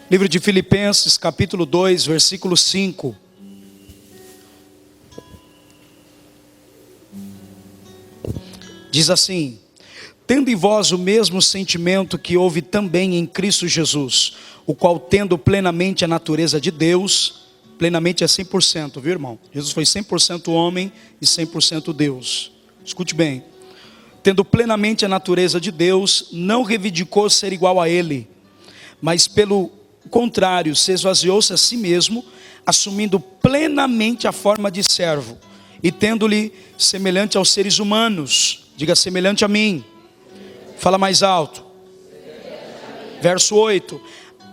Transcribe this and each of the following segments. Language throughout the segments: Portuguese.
Livro de Filipenses, capítulo 2, versículo 5. Diz assim: tendo em vós o mesmo sentimento que houve também em Cristo Jesus, o qual tendo plenamente a natureza de Deus, plenamente é 100%, viu, irmão? Jesus foi 100% homem e 100% Deus. Escute bem. Tendo plenamente a natureza de Deus, não reivindicou ser igual a Ele, mas pelo contrário, se esvaziou-se a si mesmo, assumindo plenamente a forma de servo, e tendo-lhe semelhante aos seres humanos. Diga: semelhante a mim. Fala mais alto. Verso 8: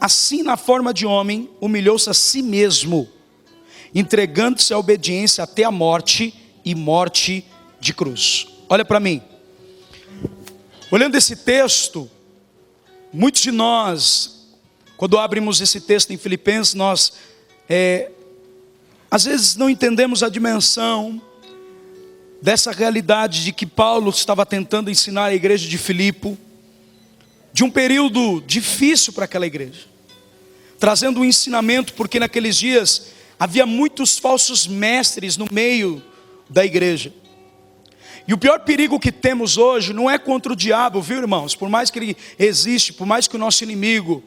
assim na forma de homem, humilhou-se a si mesmo, entregando-se à obediência até a morte, e morte de cruz. Olha para mim. Olhando esse texto, muitos de nós, quando abrimos esse texto em Filipenses, nós às vezes não entendemos a dimensão dessa realidade de que Paulo estava tentando ensinar a igreja de Filipe, de um período difícil para aquela igreja, trazendo um ensinamento, porque naqueles dias havia muitos falsos mestres no meio da igreja. E o pior perigo que temos hoje não é contra o diabo, viu, irmãos? Por mais que ele existe, por mais que o nosso inimigo,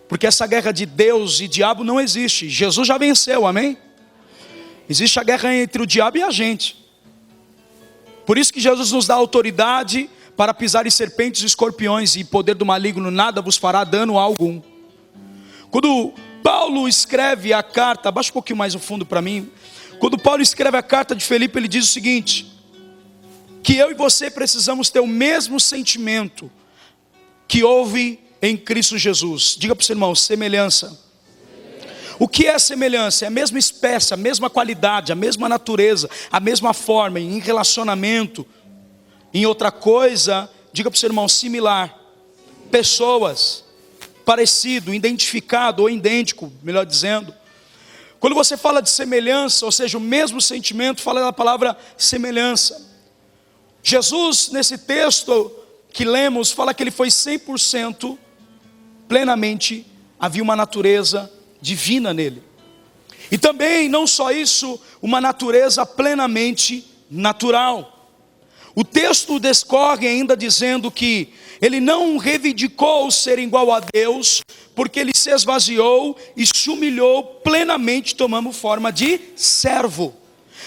porque essa guerra de Deus e diabo não existe. Jesus já venceu, amém? Existe a guerra entre o diabo e a gente. Por isso que Jesus nos dá autoridade para pisar em serpentes e escorpiões, e poder do maligno nada vos fará dano algum. Quando Paulo escreve a carta, abaixa um pouquinho mais o fundo para mim. Quando Paulo escreve a carta de Filipe, ele diz o seguinte: que eu e você precisamos ter o mesmo sentimento que houve em Cristo Jesus. Diga para o seu irmão: semelhança. O que é semelhança? É a mesma espécie, a mesma qualidade, a mesma natureza, a mesma forma, em relacionamento. Em outra coisa, diga para o seu irmão: similar. Pessoas, parecido, identificado ou idêntico, melhor dizendo. Quando você fala de semelhança, ou seja, o mesmo sentimento, fala da palavra semelhança. Jesus, nesse texto que lemos, fala que ele foi 100% plenamente, havia uma natureza divina nele. E também, não só isso, uma natureza plenamente natural. O texto discorre ainda dizendo que ele não reivindicou ser igual a Deus, porque ele se esvaziou e se humilhou plenamente, tomando forma de servo.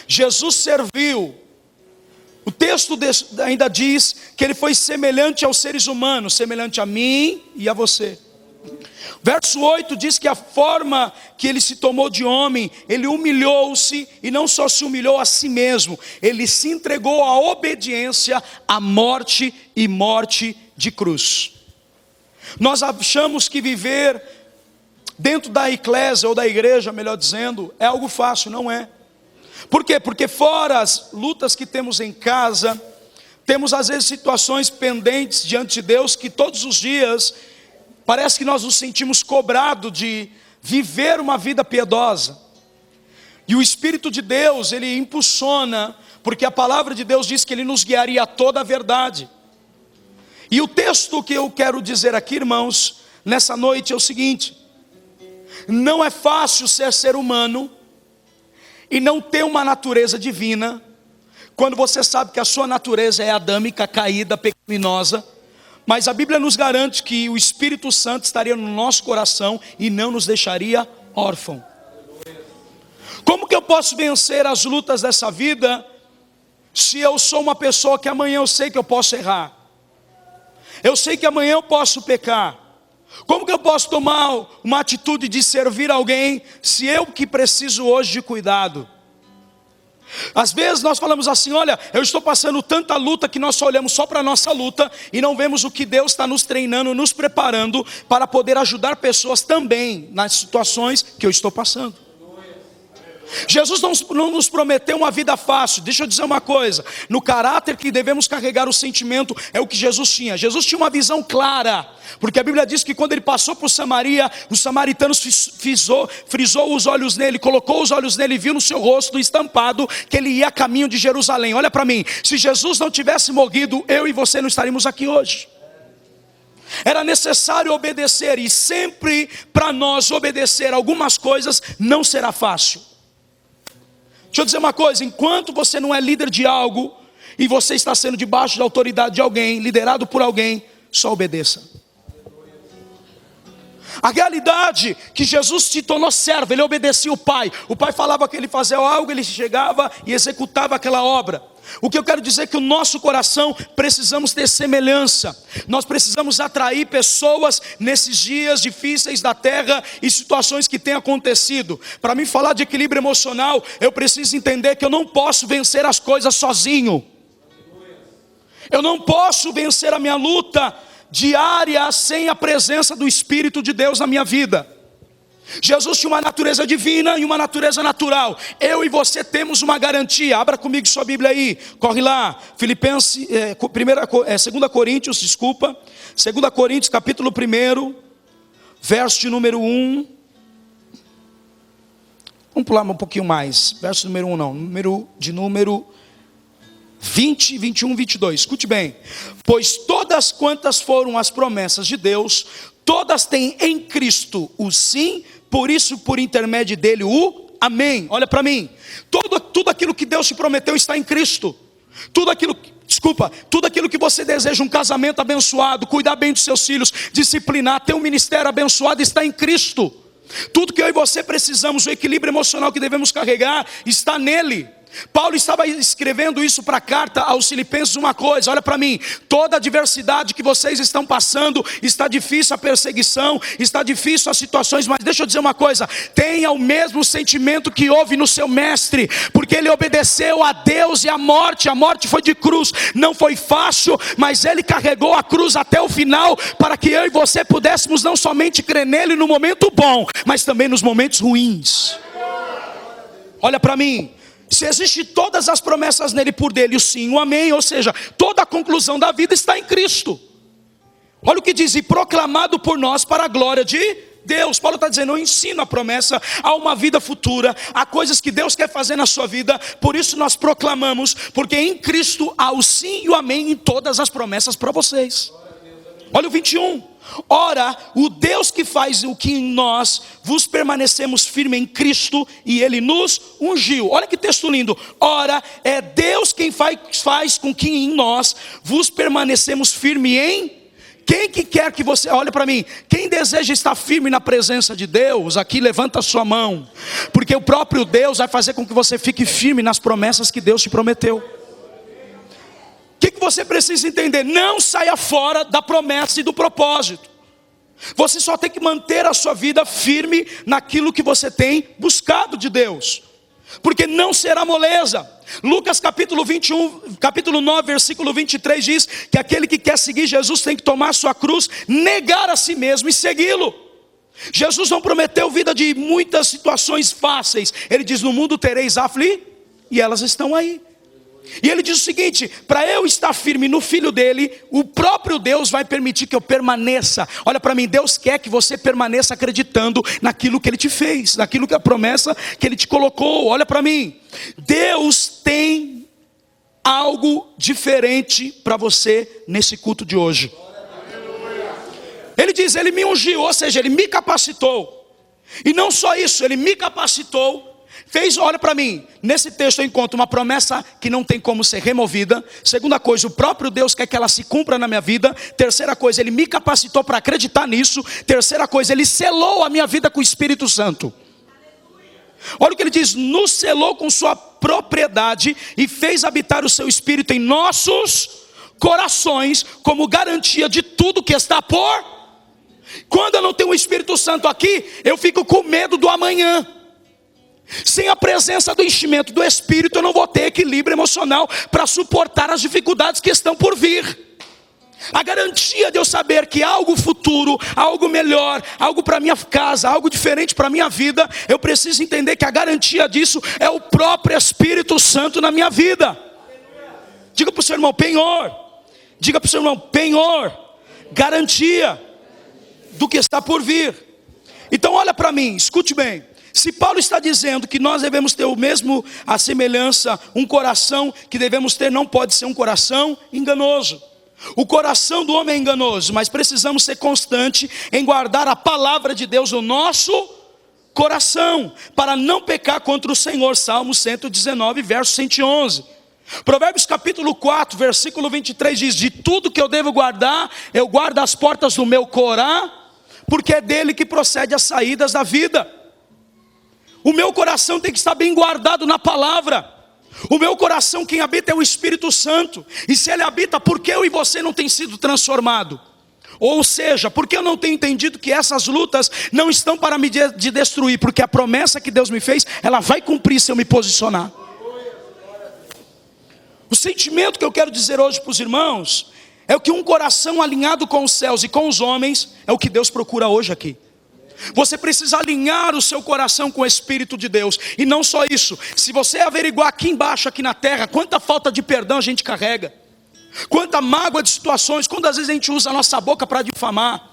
Jesus serviu. O texto ainda diz que ele foi semelhante aos seres humanos, semelhante a mim e a você. Verso 8 diz que a forma que ele se tomou de homem, ele humilhou-se, e não só se humilhou a si mesmo, ele se entregou à obediência, à morte e morte de cruz. Nós achamos que viver dentro da eclésia ou da igreja, melhor dizendo, é algo fácil. Não é. Por quê? Porque fora as lutas que temos em casa, temos às vezes situações pendentes diante de Deus, que todos os dias parece que nós nos sentimos cobrados de viver uma vida piedosa. E o Espírito de Deus, ele impulsiona, porque a palavra de Deus diz que ele nos guiaria a toda a verdade. E o texto que eu quero dizer aqui, irmãos, nessa noite é o seguinte: não é fácil ser humano e não ter uma natureza divina, quando você sabe que a sua natureza é adâmica, caída, pecaminosa. Mas a Bíblia nos garante que o Espírito Santo estaria no nosso coração e não nos deixaria órfão. Como que eu posso vencer as lutas dessa vida, se eu sou uma pessoa que amanhã eu sei que eu posso errar? Eu sei que amanhã eu posso pecar. Como que eu posso tomar uma atitude de servir alguém, se eu que preciso hoje de cuidado? Às vezes nós falamos assim: olha, eu estou passando tanta luta, que nós só olhamos só para a nossa luta e não vemos o que Deus está nos treinando, nos preparando para poder ajudar pessoas também nas situações que eu estou passando. Jesus não nos prometeu uma vida fácil. Deixa eu dizer uma coisa: no caráter que devemos carregar o sentimento, é o que Jesus tinha. Jesus tinha uma visão clara, porque a Bíblia diz que quando ele passou por Samaria, os samaritanos frisou os olhos nele, colocou os olhos nele e viu no seu rosto estampado que ele ia a caminho de Jerusalém. Olha para mim, se Jesus não tivesse morrido, eu e você não estaríamos aqui hoje. Era necessário obedecer, e sempre para nós obedecer algumas coisas não será fácil. Deixa eu dizer uma coisa: enquanto você não é líder de algo, e você está sendo debaixo da autoridade de alguém, liderado por alguém, só obedeça. A realidade que Jesus se tornou servo, ele obedecia o Pai falava que ele fazia algo, ele chegava e executava aquela obra. O que eu quero dizer é que o nosso coração precisamos ter semelhança. Nós precisamos atrair pessoas nesses dias difíceis da terra e situações que têm acontecido. Para mim falar de equilíbrio emocional, eu preciso entender que eu não posso vencer as coisas sozinho. Eu não posso vencer a minha luta diária sem a presença do Espírito de Deus na minha vida. Jesus tinha uma natureza divina e uma natureza natural. Eu e você temos uma garantia. Abra comigo sua Bíblia aí, corre lá. Filipenses, 2 Coríntios, 2 Coríntios capítulo 1, verso de número 1. Vamos pular um pouquinho mais, verso número 1 não, número 20, 21, 22, escute bem. Pois todas quantas foram as promessas de Deus, todas têm em Cristo o sim, por isso por intermédio dele o amém. Olha para mim, tudo aquilo que Deus te prometeu está em Cristo. Tudo aquilo que você deseja, um casamento abençoado, cuidar bem dos seus filhos, disciplinar, ter um ministério abençoado, está em Cristo. Tudo que eu e você precisamos, o equilíbrio emocional que devemos carregar, está nele. Paulo estava escrevendo isso para a carta aos Filipenses, uma coisa, olha para mim, toda a adversidade que vocês estão passando, está difícil a perseguição, está difícil as situações, mas deixa eu dizer uma coisa, tenha o mesmo sentimento que houve no seu mestre, porque ele obedeceu a Deus e a morte foi de cruz, não foi fácil, mas ele carregou a cruz até o final, para que eu e você pudéssemos não somente crer nele no momento bom, mas também nos momentos ruins. Olha para mim, se existe todas as promessas nele por dele, o sim, o amém, ou seja, toda a conclusão da vida está em Cristo. Olha o que diz, e proclamado por nós para a glória de Deus. Paulo está dizendo, eu ensino a promessa, há uma vida futura, há coisas que Deus quer fazer na sua vida, por isso nós proclamamos, porque em Cristo há o sim e o amém em todas as promessas para vocês. Olha o 21. Ora, o Deus que faz o que em nós vos permanecemos firme em Cristo, e Ele nos ungiu. Olha que texto lindo. Ora, é Deus quem faz com que em nós vos permanecemos firme em... Quem que quer que você... Olha para mim. Quem deseja estar firme na presença de Deus, aqui levanta a sua mão. Porque o próprio Deus vai fazer com que você fique firme nas promessas que Deus te prometeu. O que você precisa entender? Não saia fora da promessa e do propósito. Você só tem que manter a sua vida firme naquilo que você tem buscado de Deus, porque não será moleza. Lucas capítulo 21, capítulo 9, versículo 23 diz que aquele que quer seguir Jesus tem que tomar a sua cruz, negar a si mesmo e segui-lo. Jesus não prometeu vida de muitas situações fáceis. Ele diz, no mundo tereis aflições, e elas estão aí. E ele diz o seguinte, para eu estar firme no Filho dele, o próprio Deus vai permitir que eu permaneça. Olha para mim, Deus quer que você permaneça acreditando naquilo que Ele te fez, naquilo que a promessa que Ele te colocou. Olha para mim, Deus tem algo diferente para você nesse culto de hoje. Ele diz, Ele me ungiu, ou seja, Ele me capacitou. E não só isso, Ele me capacitou. Olha para mim, nesse texto eu encontro uma promessa que não tem como ser removida. Segunda coisa, o próprio Deus quer que ela se cumpra na minha vida. Terceira coisa, Ele me capacitou para acreditar nisso. Terceira coisa, Ele selou a minha vida com o Espírito Santo. Olha o que Ele diz, nos selou com sua propriedade e fez habitar o seu Espírito em nossos corações, como garantia de tudo que está por. Quando eu não tenho o Espírito Santo aqui, eu fico com medo do amanhã. Sem a presença do enchimento do Espírito, eu não vou ter equilíbrio emocional para suportar as dificuldades que estão por vir. A garantia de eu saber que algo futuro, algo melhor, algo para minha casa, algo diferente para minha vida, eu preciso entender que a garantia disso é o próprio Espírito Santo na minha vida. Diga para o seu irmão, penhor. Diga para o seu irmão, penhor. Garantia do que está por vir. Então olha para mim, escute bem. Se Paulo está dizendo que nós devemos ter a semelhança, um coração que devemos ter não pode ser um coração enganoso. O coração do homem é enganoso, mas precisamos ser constantes em guardar a palavra de Deus no nosso coração, para não pecar contra o Senhor. Salmo 119, verso 111. Provérbios capítulo 4, versículo 23 diz: de tudo que eu devo guardar, eu guardo as portas do meu coração, porque é dele que procede as saídas da vida. O meu coração tem que estar bem guardado na palavra. O meu coração, quem habita é o Espírito Santo. E se ele habita, por que eu e você não tem sido transformado? Ou seja, por que eu não tenho entendido que essas lutas não estão para me destruir? Porque a promessa que Deus me fez, ela vai cumprir se eu me posicionar. O sentimento que eu quero dizer hoje para os irmãos é que um coração alinhado com os céus e com os homens é o que Deus procura hoje aqui. Você precisa alinhar o seu coração com o Espírito de Deus. E não só isso, se você averiguar aqui embaixo, aqui na terra, quanta falta de perdão a gente carrega, quanta mágoa de situações, quantas vezes a gente usa a nossa boca para difamar.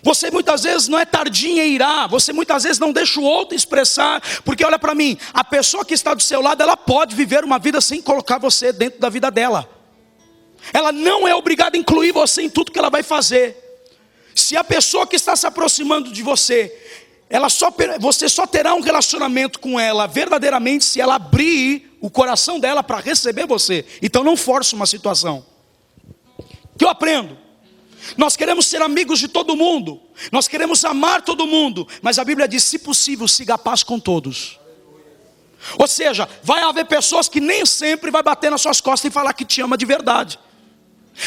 Você muitas vezes não é tardinho em irar, você muitas vezes não deixa o outro expressar, porque olha para mim, a pessoa que está do seu lado, ela pode viver uma vida sem colocar você dentro da vida dela. Ela não é obrigada a incluir você em tudo que ela vai fazer. Se a pessoa que está se aproximando de você, você só terá um relacionamento com ela verdadeiramente se ela abrir o coração dela para receber você. Então não force uma situação. O que eu aprendo? Nós queremos ser amigos de todo mundo, nós queremos amar todo mundo, mas a Bíblia diz: se possível, siga a paz com todos. Ou seja, vai haver pessoas que nem sempre vai bater nas suas costas e falar que te ama de verdade.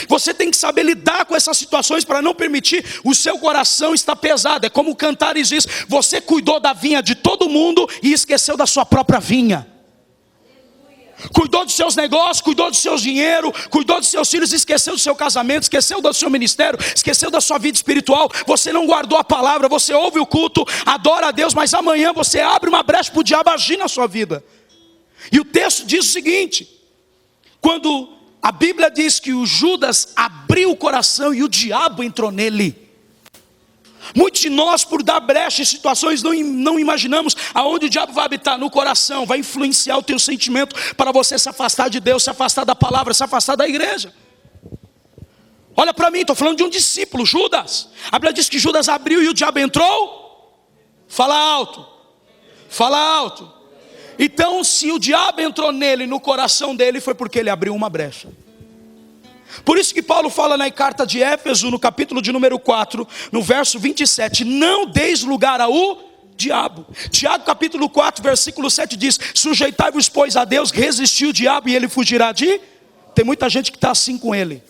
Você tem que saber lidar com essas situações para não permitir o seu coração estar pesado. É como o Cantares diz: você cuidou da vinha de todo mundo e esqueceu da sua própria vinha. Cuidou dos seus negócios, cuidou do seu dinheiro, cuidou dos seus filhos, esqueceu do seu casamento, esqueceu do seu ministério, esqueceu da sua vida espiritual. Você não guardou a palavra, você ouve o culto, adora a Deus, mas amanhã você abre uma brecha para o diabo agir na sua vida. E o texto diz o seguinte: quando a Bíblia diz que o Judas abriu o coração e o diabo entrou nele. Muitos de nós, por dar brecha em situações, não imaginamos aonde o diabo vai habitar. No coração, vai influenciar o teu sentimento para você se afastar de Deus, se afastar da palavra, se afastar da igreja. Olha para mim, estou falando de um discípulo, Judas. A Bíblia diz que Judas abriu e o diabo entrou. Fala alto, fala alto. Então, se o diabo entrou nele, no coração dele, foi porque ele abriu uma brecha. Por isso que Paulo fala na carta de Éfeso, no capítulo de número 4, no verso 27, não deis lugar ao diabo. Tiago capítulo 4, versículo 7 diz: sujeitai-vos pois a Deus, resistir o diabo e ele fugirá de... Tem muita gente que está assim com ele.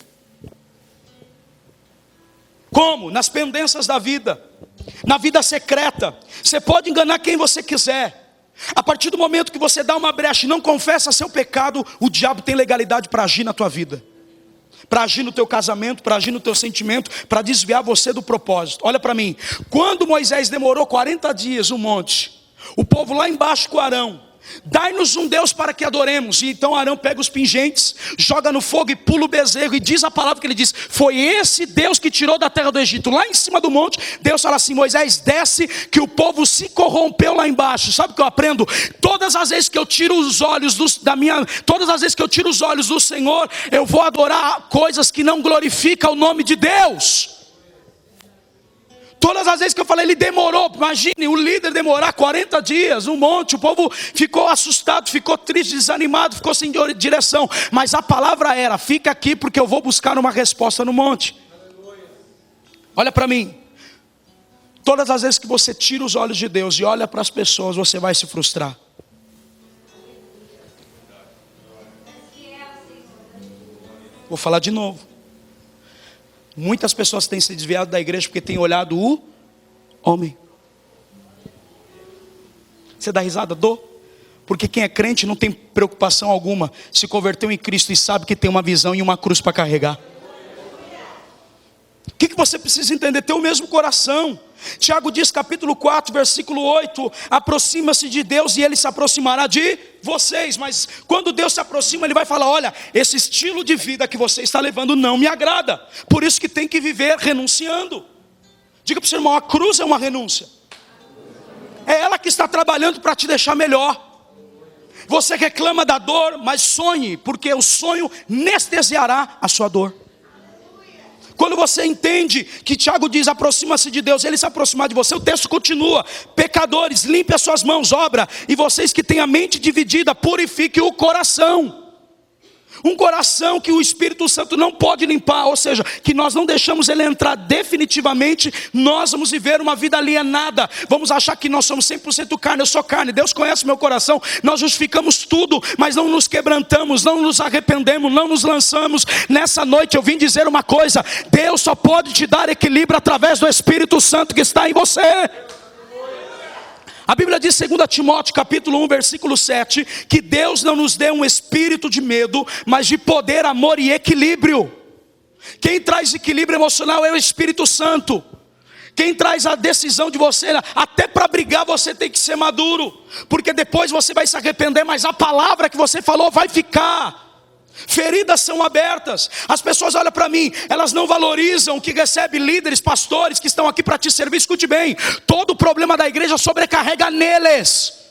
Como? Nas pendências da vida, na vida secreta. Você pode enganar quem você quiser. A partir do momento que você dá uma brecha e não confessa seu pecado, o diabo tem legalidade para agir na tua vida, para agir no teu casamento, para agir no teu sentimento, para desviar você do propósito. Olha para mim, quando Moisés demorou 40 dias no monte, o povo lá embaixo com Arão: dai-nos um Deus para que adoremos. E então Arão pega os pingentes, joga no fogo e pula o bezerro. E diz a palavra que ele diz: foi esse Deus que tirou da terra do Egito. Lá em cima do monte, Deus fala assim: Moisés, desce, que o povo se corrompeu lá embaixo. Sabe o que eu aprendo? Todas as vezes que eu tiro os olhos todas as vezes que eu tiro os olhos do Senhor, eu vou adorar coisas que não glorificam o nome de Deus. Todas as vezes que eu falei, ele demorou, imagine o líder demorar 40 dias, um monte, o povo ficou assustado, ficou triste, desanimado, ficou sem direção. Mas a palavra era: fica aqui porque eu vou buscar uma resposta no monte. Olha para mim, todas as vezes que você tira os olhos de Deus e olha para as pessoas, você vai se frustrar. Vou falar de novo. Muitas pessoas têm se desviado da igreja porque têm olhado o homem. Você dá risada? Dou. Porque quem é crente não tem preocupação alguma, se converteu em Cristo e sabe que tem uma visão e uma cruz para carregar. O que você precisa entender? Ter o mesmo coração. Tiago diz, capítulo 4, versículo 8: aproxima-se de Deus e Ele se aproximará de vocês. Mas quando Deus se aproxima, Ele vai falar: olha, esse estilo de vida que você está levando não me agrada. Por isso que tem que viver renunciando. Diga para o seu irmão: a cruz é uma renúncia. É ela que está trabalhando para te deixar melhor. Você reclama da dor, mas sonhe, porque o sonho anestesiará a sua dor. Quando você entende que Tiago diz, aproxima-se de Deus, Ele se aproximar de você, o texto continua: pecadores, limpe as suas mãos, obra, e vocês que têm a mente dividida, purifiquem o coração. Um coração que o Espírito Santo não pode limpar, ou seja, que nós não deixamos ele entrar definitivamente, nós vamos viver uma vida alienada, vamos achar que nós somos 100% carne, eu sou carne, Deus conhece meu coração, nós justificamos tudo, mas não nos quebrantamos, não nos arrependemos, não nos lançamos. Nessa noite eu vim dizer uma coisa: Deus só pode te dar equilíbrio através do Espírito Santo que está em você. A Bíblia diz, 2 Timóteo capítulo 1, versículo 7, que Deus não nos deu um espírito de medo, mas de poder, amor e equilíbrio. Quem traz equilíbrio emocional é o Espírito Santo. Quem traz a decisão de você, até para brigar você tem que ser maduro, porque depois você vai se arrepender, mas a palavra que você falou vai ficar. Feridas são abertas. As pessoas olham para mim, elas não valorizam que recebe líderes, pastores que estão aqui para te servir. Escute bem, todo o problema da igreja sobrecarrega neles.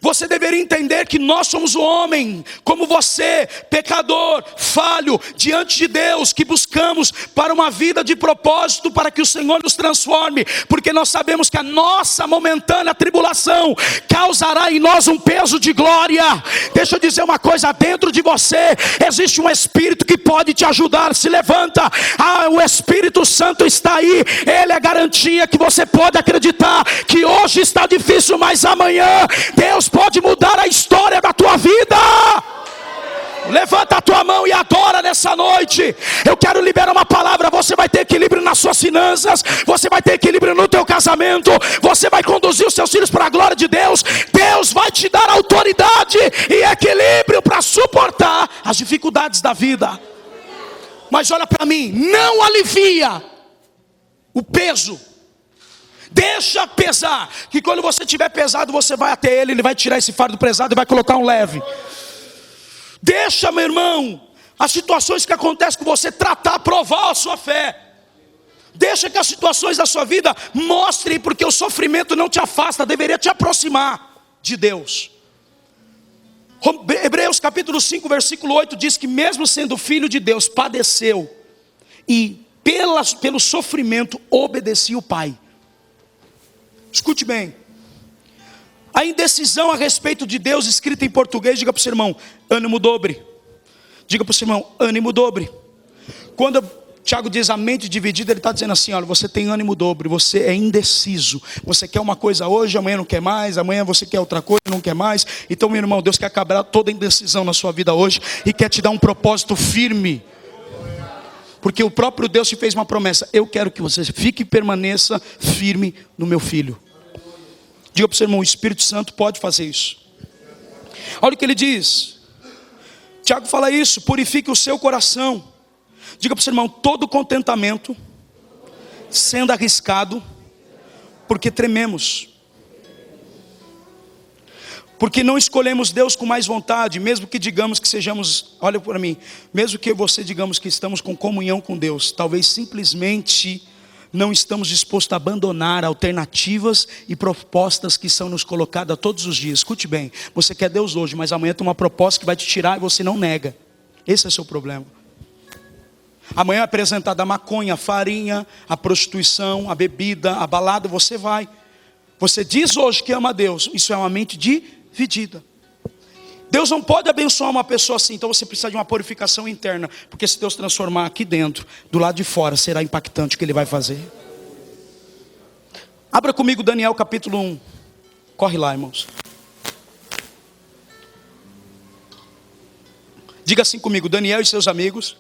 Você deveria entender que nós somos o homem, como você, pecador, falho, diante de Deus, que buscamos para uma vida de propósito, para que o Senhor nos transforme, porque nós sabemos que a nossa momentânea tribulação causará em nós um peso de glória. Deixa eu dizer uma coisa, dentro de você existe um Espírito que pode te ajudar. Se levanta, o Espírito Santo está aí, Ele é a garantia que você pode acreditar que hoje está difícil, mas amanhã Deus pode mudar a história da tua vida. Levanta a tua mão e adora nessa noite. Eu quero liberar uma palavra. Você vai ter equilíbrio nas suas finanças, você vai ter equilíbrio no teu casamento, você vai conduzir os seus filhos para a glória de Deus. Deus vai te dar autoridade e equilíbrio para suportar as dificuldades da vida. Mas olha para mim, não alivia o peso. Deixa pesar, que quando você estiver pesado, você vai até Ele, Ele vai tirar esse fardo pesado e vai colocar um leve. Deixa, meu irmão, as situações que acontecem com você tratar, provar a sua fé. Deixa que as situações da sua vida mostrem, porque o sofrimento não te afasta, deveria te aproximar de Deus. Hebreus capítulo 5, versículo 8 diz que mesmo sendo filho de Deus, padeceu e pelo sofrimento obedecia o Pai. Escute bem, a indecisão a respeito de Deus escrita em português, diga para o seu irmão, ânimo dobre. Diga para o seu irmão, ânimo dobre. Quando Tiago diz a mente dividida, ele está dizendo assim: olha, você tem ânimo dobre, você é indeciso. Você quer uma coisa hoje, amanhã não quer mais, amanhã você quer outra coisa, não quer mais. Então, meu irmão, Deus quer acabar toda a indecisão na sua vida hoje e quer te dar um propósito firme. Porque o próprio Deus te fez uma promessa: eu quero que você fique e permaneça firme no meu filho. Diga para o seu irmão, o Espírito Santo pode fazer isso. Olha o que ele diz. Tiago fala isso: purifique o seu coração. Diga para o seu irmão, todo contentamento sendo arriscado, porque trememos. Porque não escolhemos Deus com mais vontade, mesmo que digamos que sejamos, olha para mim, mesmo que você digamos que estamos com comunhão com Deus, talvez simplesmente não estamos dispostos a abandonar alternativas e propostas que são nos colocadas todos os dias. Escute bem, você quer Deus hoje, mas amanhã tem uma proposta que vai te tirar e você não nega. Esse é o seu problema. Amanhã é apresentada a maconha, a farinha, a prostituição, a bebida, a balada, você vai. Você diz hoje que ama a Deus, isso é uma mente dividida. Deus não pode abençoar uma pessoa assim, então você precisa de uma purificação interna, porque se Deus transformar aqui dentro, do lado de fora, será impactante o que Ele vai fazer. Abra comigo Daniel capítulo 1, corre lá, irmãos. Diga assim comigo: Daniel e seus amigos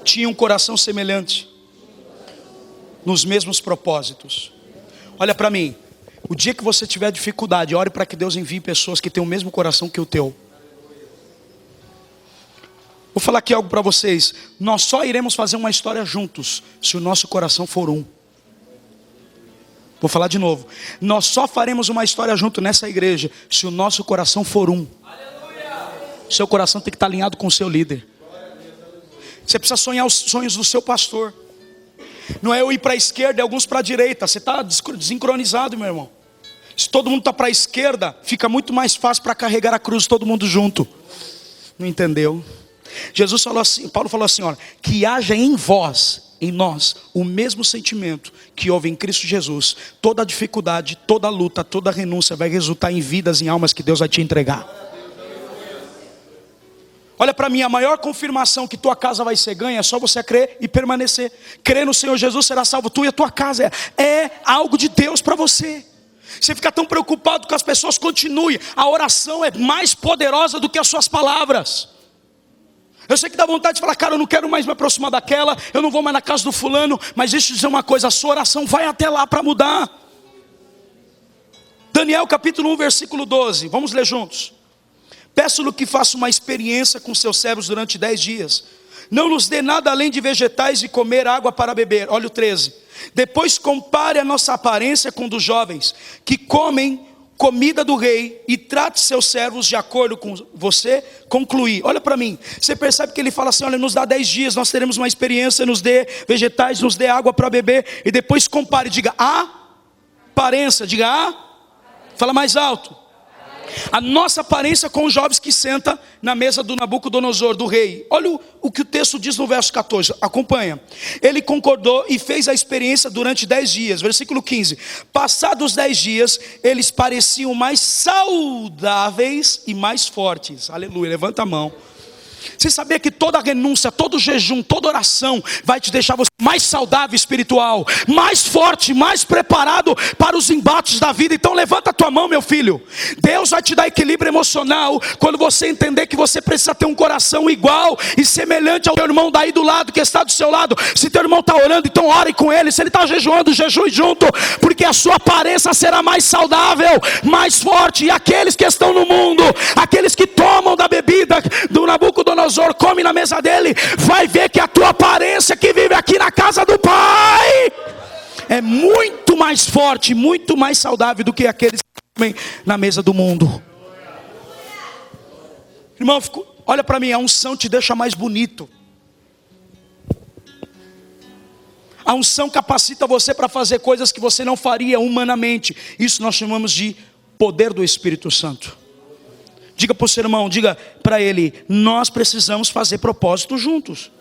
tinham um coração semelhante, nos mesmos propósitos. Olha para mim, o dia que você tiver dificuldade, ore para que Deus envie pessoas que têm o mesmo coração que o teu. Vou falar aqui algo para vocês: nós só iremos fazer uma história juntos se o nosso coração for um. Vou falar de novo: nós só faremos uma história junto nessa igreja se o nosso coração for um. Seu coração tem que estar alinhado com o seu líder. Você precisa sonhar os sonhos do seu pastor. Não é eu ir para a esquerda e alguns para a direita. Você está desincronizado, meu irmão. Se todo mundo está para a esquerda, fica muito mais fácil para carregar a cruz todo mundo junto. Não entendeu? Jesus falou assim, Paulo falou assim: olha, que haja em vós em nós o mesmo sentimento que houve em Cristo Jesus, toda dificuldade, toda luta, toda renúncia vai resultar em vidas, em almas que Deus vai te entregar. Olha para mim, a maior confirmação que tua casa vai ser ganha é só você crer e permanecer. Crer no Senhor Jesus, será salvo tu e a tua casa. É algo de Deus para você. Você fica tão preocupado que as pessoas continuem. A oração é mais poderosa do que as suas palavras. Eu sei que dá vontade de falar, cara, eu não quero mais me aproximar daquela, eu não vou mais na casa do fulano, mas deixa eu dizer uma coisa, a sua oração vai até lá para mudar. Daniel capítulo 1, versículo 12, vamos ler juntos. Peço-lhe que faça uma experiência com seus servos durante 10 dias. Não nos dê nada além de vegetais e comer água para beber. Olha o 13. Depois compare a nossa aparência com dos jovens, que comem comida do rei, e trate seus servos de acordo com você. Concluir. Olha para mim. Você percebe que ele fala assim, olha, nos dá 10 dias, nós teremos uma experiência, nos dê vegetais, nos dê água para beber. E depois compare, diga a aparência, diga a. Fala mais alto. A nossa aparência com os jovens que senta na mesa do Nabucodonosor, do rei. Olha o que o texto diz no verso 14, acompanha. Ele concordou e fez a experiência durante 10 dias, versículo 15. Passados 10 dias, eles pareciam mais saudáveis e mais fortes. Aleluia, levanta a mão. Você sabia que toda renúncia, todo jejum, toda oração vai te deixar você mais saudável espiritual, mais forte, mais preparado para os embates da vida. Então levanta a tua mão, meu filho. Deus vai te dar equilíbrio emocional quando você entender que você precisa ter um coração igual e semelhante ao teu irmão daí do lado, que está do seu lado. Se teu irmão está orando, então ore com ele. Se ele está jejuando, jejue junto, porque a sua aparência será mais saudável, mais forte. E aqueles que estão no mundo, aqueles que tomam da bebida do Nabucodonosor, come na mesa dele, vai ver que a tua aparência que vive aqui na casa do Pai é muito mais forte, muito mais saudável do que aqueles que comem na mesa do mundo. Irmão, olha para mim, a unção te deixa mais bonito. A unção capacita você para fazer coisas que você não faria humanamente. Isso nós chamamos de poder do Espírito Santo. Diga para o seu irmão, diga para ele, nós precisamos fazer propósito juntos.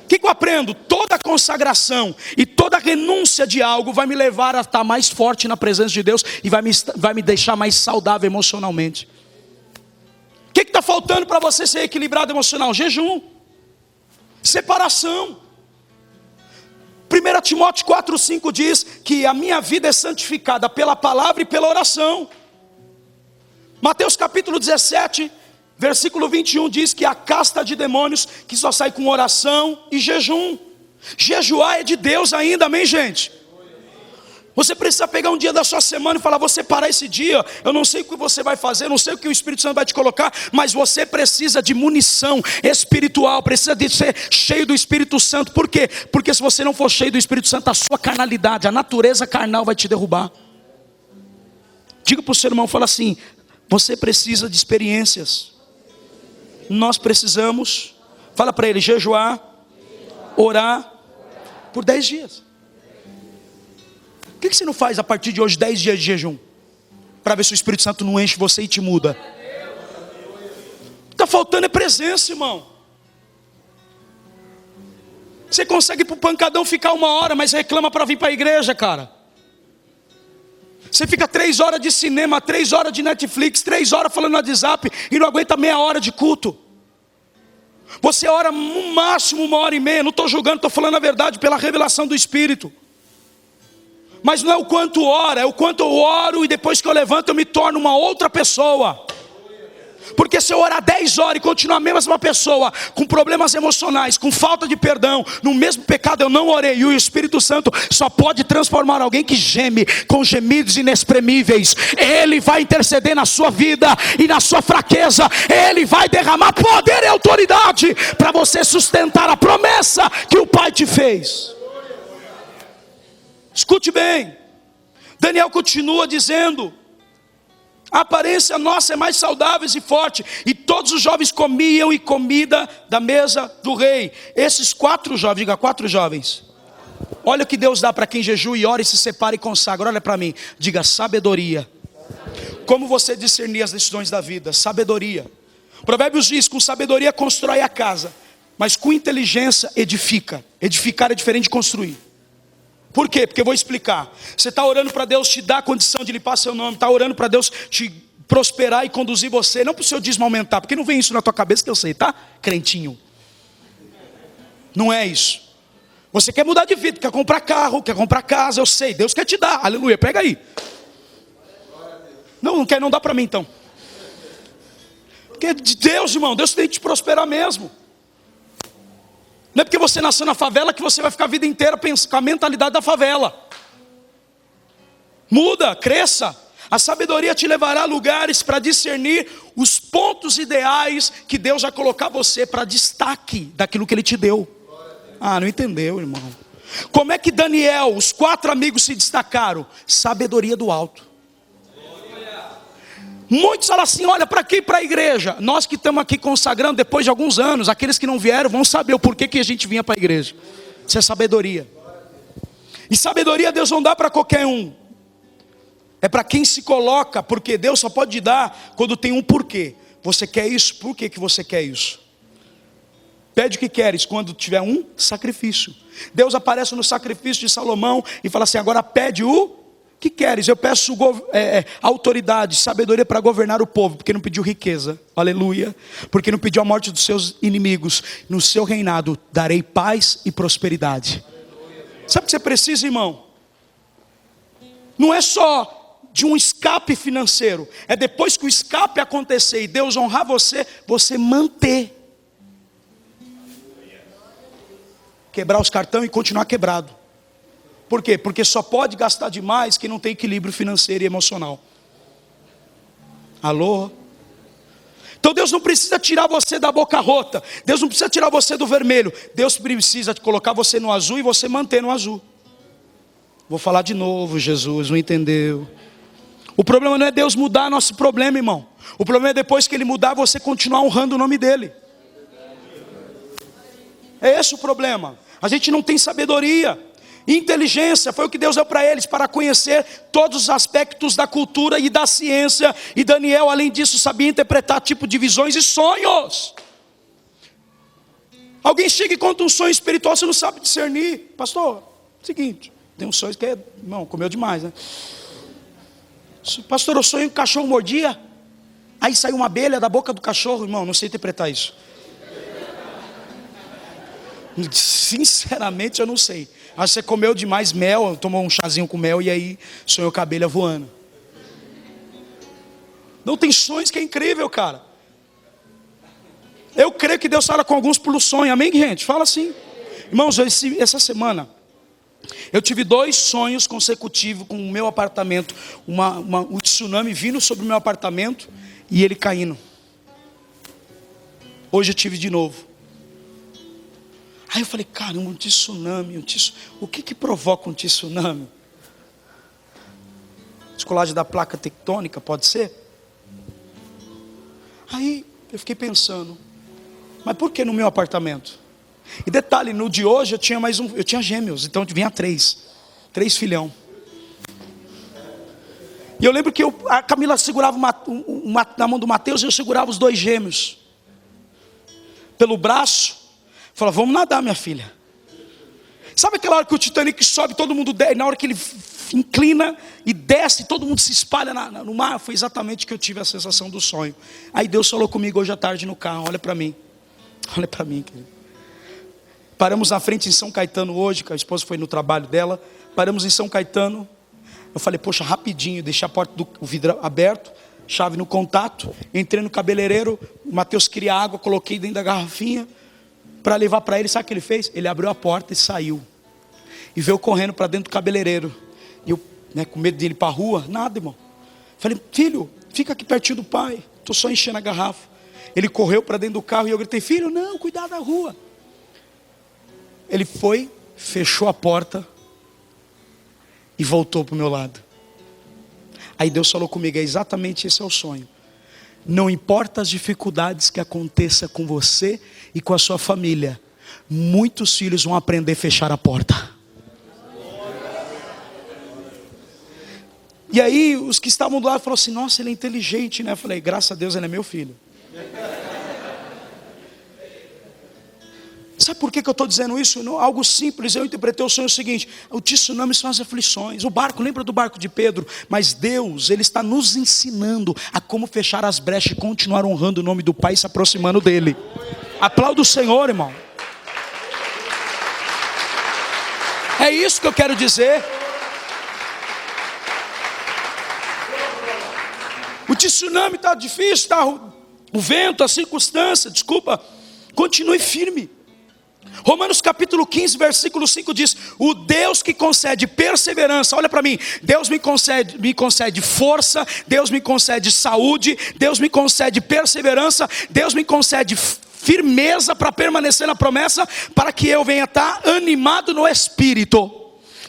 O que eu aprendo? Toda consagração e toda renúncia de algo vai me levar a estar mais forte na presença de Deus e vai me deixar mais saudável emocionalmente. O que está faltando para você ser equilibrado emocional? Jejum, separação. 1 Timóteo 4,5 diz que a minha vida é santificada pela palavra e pela oração. Mateus capítulo 17, versículo 21 diz que a casta de demônios que só sai com oração e jejum. Jejuar é de Deus ainda, amém, gente? Você precisa pegar um dia da sua semana e falar, vou separar esse dia, eu não sei o que você vai fazer, eu não sei o que o Espírito Santo vai te colocar, mas você precisa de munição espiritual, precisa de ser cheio do Espírito Santo. Por quê? Porque se você não for cheio do Espírito Santo, a sua carnalidade, a natureza carnal vai te derrubar. Diga para o seu irmão, fala assim, você precisa de experiências. Nós precisamos, fala para ele, jejuar, orar por 10 dias. O que você não faz a partir de hoje 10 dias de jejum? Para ver se o Espírito Santo não enche você e te muda. O que está faltando é presença, irmão. Você consegue ir para o pancadão ficar 1 hora, mas reclama para vir para a igreja, cara. Você fica 3 horas de cinema, 3 horas de Netflix, 3 horas falando no WhatsApp e não aguenta meia hora de culto. Você ora no máximo 1h30, não estou julgando, estou falando a verdade pela revelação do Espírito. Mas não é o quanto ora, é o quanto eu oro e depois que eu levanto eu me torno uma outra pessoa. Porque se eu orar 10 horas e continuar a mesma pessoa, com problemas emocionais, com falta de perdão, no mesmo pecado eu não orei. E o Espírito Santo só pode transformar alguém que geme com gemidos inexprimíveis. Ele vai interceder na sua vida e na sua fraqueza. Ele vai derramar poder e autoridade para você sustentar a promessa que o Pai te fez. Escute bem, Daniel continua dizendo, a aparência nossa é mais saudável e forte. E todos os jovens comiam e comida da mesa do rei. Esses 4 jovens, diga 4 jovens. Olha o que Deus dá para quem jejua e ora e se separa e consagra. Olha para mim, diga sabedoria. Como você discernir as decisões da vida? Sabedoria. Provérbios diz, com sabedoria constrói a casa, mas com inteligência edifica. Edificar é diferente de construir. Por quê? Porque eu vou explicar. Você está orando para Deus te dar a condição de limpar seu nome, está orando para Deus te prosperar e conduzir você, não para o seu dízimo aumentar, porque não vem isso na tua cabeça que eu sei, tá? Crentinho. Não é isso. Você quer mudar de vida, quer comprar carro, quer comprar casa, eu sei, Deus quer te dar, aleluia, pega aí. Não quer, não dá para mim então. Porque de Deus, irmão, Deus tem que te prosperar mesmo. Não é porque você nasceu na favela que você vai ficar a vida inteira pensando com a mentalidade da favela. Muda, cresça. A sabedoria te levará a lugares para discernir os pontos ideais que Deus vai colocar você para destaque daquilo que Ele te deu. Ah, não entendeu, irmão. Como é que Daniel, os 4 amigos se destacaram? Sabedoria do alto. Muitos falam assim, olha, para quê? Para a igreja. Nós que estamos aqui consagrando, depois de alguns anos, aqueles que não vieram vão saber o porquê que a gente vinha para a igreja. Isso é sabedoria. E sabedoria Deus não dá para qualquer um. É para quem se coloca, porque Deus só pode dar quando tem um porquê. Você quer isso? Por que você quer isso? Pede o que queres quando tiver um sacrifício. Deus aparece no sacrifício de Salomão e fala assim, agora pede o que queres. Eu peço autoridade, sabedoria para governar o povo, porque não pediu riqueza, aleluia. Porque não pediu a morte dos seus inimigos. No seu reinado darei paz e prosperidade. Sabe o que você precisa, irmão? Não é só de um escape financeiro, é depois que o escape acontecer e Deus honrar você, você manter. Quebrar os cartões e continuar quebrado. Por quê? Porque só pode gastar demais quem não tem equilíbrio financeiro e emocional. Alô? Então Deus não precisa tirar você da boca rota. Deus não precisa tirar você do vermelho. Deus precisa colocar você no azul e você manter no azul. Vou falar de novo, Jesus, não entendeu? O problema não é Deus mudar nosso problema, irmão. O problema é depois que Ele mudar, você continuar honrando o nome dEle. É esse o problema. A gente não tem sabedoria. Inteligência foi o que Deus deu para eles, para conhecer todos os aspectos da cultura e da ciência. E Daniel, além disso, sabia interpretar tipo de visões e sonhos. Alguém chega e conta um sonho espiritual, você não sabe discernir. Pastor, seguinte, tem um sonho que é, irmão, comeu demais, né? Pastor, eu sonho que o cachorro mordia, aí saiu uma abelha da boca do cachorro. Irmão, não sei interpretar isso. Sinceramente eu não sei. Acho que você comeu demais mel, tomou um chazinho com mel e aí sonhou com a abelha voando. Não, tem sonhos que é incrível, cara. Eu creio que Deus fala com alguns pelo sonho, amém, gente? Fala assim. Irmãos, essa semana eu tive 2 sonhos consecutivos com o meu apartamento. Um tsunami vindo sobre o meu apartamento e ele caindo. Hoje eu tive de novo. Aí eu falei, caramba, um tsunami, o que provoca um tsunami? Descolagem da placa tectônica, pode ser? Aí eu fiquei pensando, mas por que no meu apartamento? E detalhe, no de hoje eu tinha gêmeos, então vinha 3 filhão. E eu lembro que a Camila segurava na mão do Mateus e eu segurava os 2 gêmeos. Pelo braço. Falou, vamos nadar, minha filha. Sabe aquela hora que o Titanic sobe, todo mundo desce, na hora que ele inclina e desce, todo mundo se espalha no mar? Foi exatamente que eu tive a sensação do sonho. Aí Deus falou comigo hoje à tarde no carro, olha para mim, querido. Paramos na frente em São Caetano hoje, que a esposa foi no trabalho dela. Paramos em São Caetano. Eu falei, poxa, rapidinho, deixei a porta do vidro aberto, chave no contato, entrei no cabeleireiro, o Mateus queria água, coloquei dentro da garrafinha para levar para ele. Sabe o que ele fez? Ele abriu a porta e saiu. E veio correndo para dentro do cabeleireiro. E eu, com medo de ir para a rua, nada, irmão. Falei, filho, fica aqui pertinho do pai. Estou só enchendo a garrafa. Ele correu para dentro do carro e eu gritei, filho, não, cuidado da rua. Ele foi, fechou a porta e voltou para o meu lado. Aí Deus falou comigo, exatamente esse é o sonho. Não importa as dificuldades que aconteça com você e com a sua família, muitos filhos vão aprender a fechar a porta. E aí os que estavam do lado falaram assim, nossa, ele é inteligente, né? Eu falei, graças a Deus ele é meu filho. Sabe por que eu estou dizendo isso? Não, algo simples, eu interpretei o sonho seguinte: o tsunami são as aflições. O barco, lembra do barco de Pedro? Mas Deus, Ele está nos ensinando a como fechar as brechas e continuar honrando o nome do Pai e se aproximando dEle. Aplauda o Senhor, irmão. É isso que eu quero dizer. O tsunami está difícil, está o vento, a circunstância, desculpa, continue firme. Romanos capítulo 15, versículo 5 diz: o Deus que concede perseverança, olha para mim, Deus me concede força, Deus me concede saúde, Deus me concede perseverança, Deus me concede firmeza para permanecer na promessa, para que eu venha estar animado no Espírito.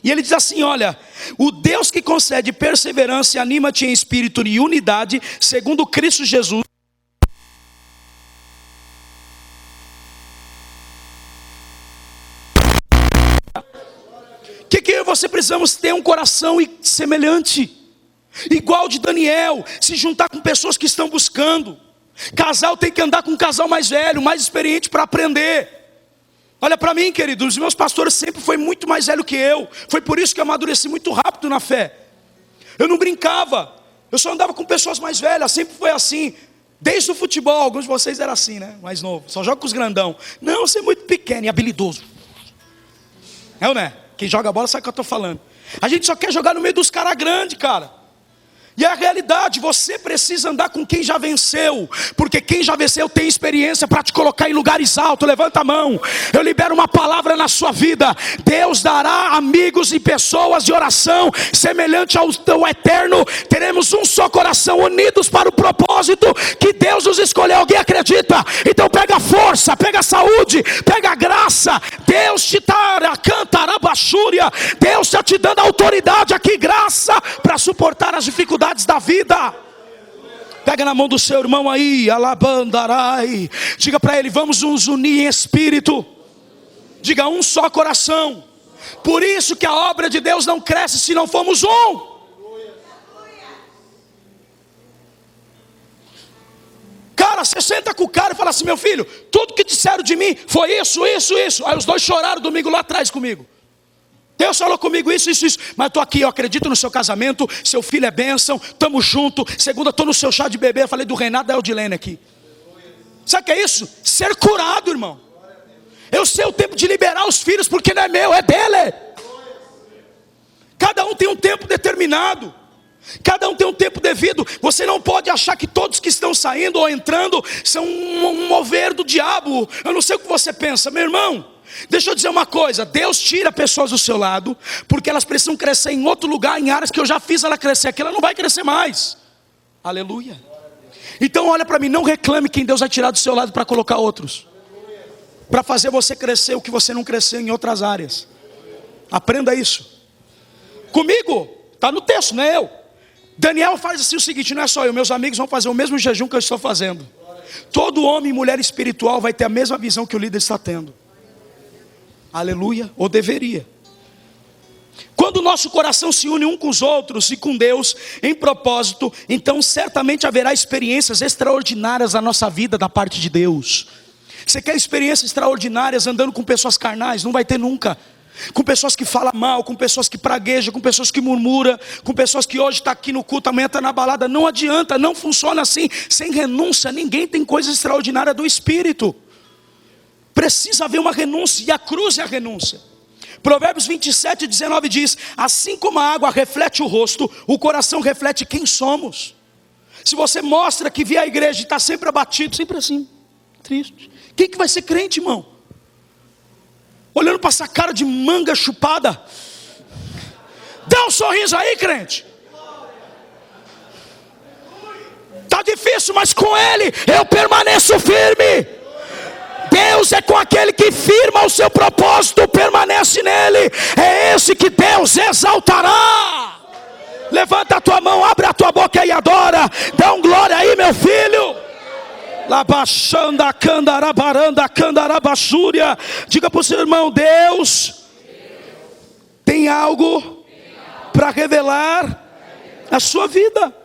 E ele diz assim, olha: o Deus que concede perseverança e anima-te em espírito e unidade, segundo Cristo Jesus. Que você precisamos ter um coração semelhante, igual de Daniel, se juntar com pessoas que estão buscando. Casal tem que andar com um casal mais velho, mais experiente para aprender. Olha para mim, querido, os meus pastores sempre foi muito mais velho que eu. Foi por isso que eu amadureci muito rápido na fé. Eu não brincava, eu só andava com pessoas mais velhas, sempre foi assim. Desde o futebol, alguns de vocês eram assim, né? Mais novo, só joga com os grandão. Não, você é muito pequeno e habilidoso. É ou não é? Quem joga bola sabe o que eu estou falando. A gente só quer jogar no meio dos caras grandes, cara. E a realidade, você precisa andar com quem já venceu, porque quem já venceu tem experiência para te colocar em lugares altos. Levanta a mão, eu libero uma palavra na sua vida. Deus dará amigos e pessoas de oração semelhante ao eterno. Teremos um só coração, unidos para o propósito que Deus nos escolheu. Alguém acredita? Então pega força, pega saúde, pega graça. Deus te dará, cantará baixúria. Deus está te dando autoridade aqui, graça, para suportar as dificuldades da vida. Pega na mão do seu irmão aí, alabandarai. Diga para ele: vamos nos unir em espírito. Diga: um só coração. Por isso que a obra de Deus não cresce se não formos um. Cara, você senta com o cara e fala assim: meu filho, tudo que disseram de mim foi isso, isso, isso. Aí os dois choraram domingo lá atrás comigo. Deus falou comigo isso, isso, isso. Mas eu estou aqui, eu acredito no seu casamento. Seu filho é bênção, estamos juntos. Segunda, estou no seu chá de bebê. Eu falei do Renato da Eldilene aqui. Sabe o que é isso? Ser curado, irmão. Eu sei o tempo de liberar os filhos, porque não é meu, é dele. Cada um tem um tempo determinado. Cada um tem um tempo devido. Você não pode achar que todos que estão saindo ou entrando são um mover do diabo. Eu não sei o que você pensa, meu irmão. Deixa eu dizer uma coisa: Deus tira pessoas do seu lado, porque elas precisam crescer em outro lugar, em áreas que eu já fiz ela crescer, aqui ela não vai crescer mais. Aleluia. Então olha para mim, não reclame quem Deus vai tirar do seu lado para colocar outros, para fazer você crescer o que você não cresceu em outras áreas. Aprenda isso. Comigo, está no texto, não é eu. Daniel faz assim o seguinte: não é só eu, meus amigos vão fazer o mesmo jejum que eu estou fazendo. Todo homem e mulher espiritual vai ter a mesma visão que o líder está tendo. Aleluia, ou deveria. Quando o nosso coração se une um com os outros e com Deus em propósito, então certamente haverá experiências extraordinárias na nossa vida da parte de Deus. Você quer experiências extraordinárias andando com pessoas carnais? Não vai ter nunca. Com pessoas que falam mal, com pessoas que praguejam, com pessoas que murmuram, com pessoas que hoje está aqui no culto, amanhã está na balada. Não adianta, não funciona assim. Sem renúncia, ninguém tem coisa extraordinária do Espírito. Precisa haver uma renúncia, e a cruz é a renúncia. Provérbios 27, 19 diz: assim como a água reflete o rosto, o coração reflete quem somos. Se você mostra que vê a igreja e está sempre abatido, sempre assim, triste, quem que vai ser crente, irmão? Olhando para essa cara de manga chupada. Dá um sorriso aí, crente. Está difícil, mas com Ele eu permaneço firme. Deus é com aquele que firma o seu propósito, permanece nele. É esse que Deus exaltará. Levanta a tua mão, abre a tua boca e adora. Dá um glória aí, meu filho. Labaxanda, candarabaranda, candarabachúria. Diga para o seu irmão: Deus tem algo para revelar a sua vida.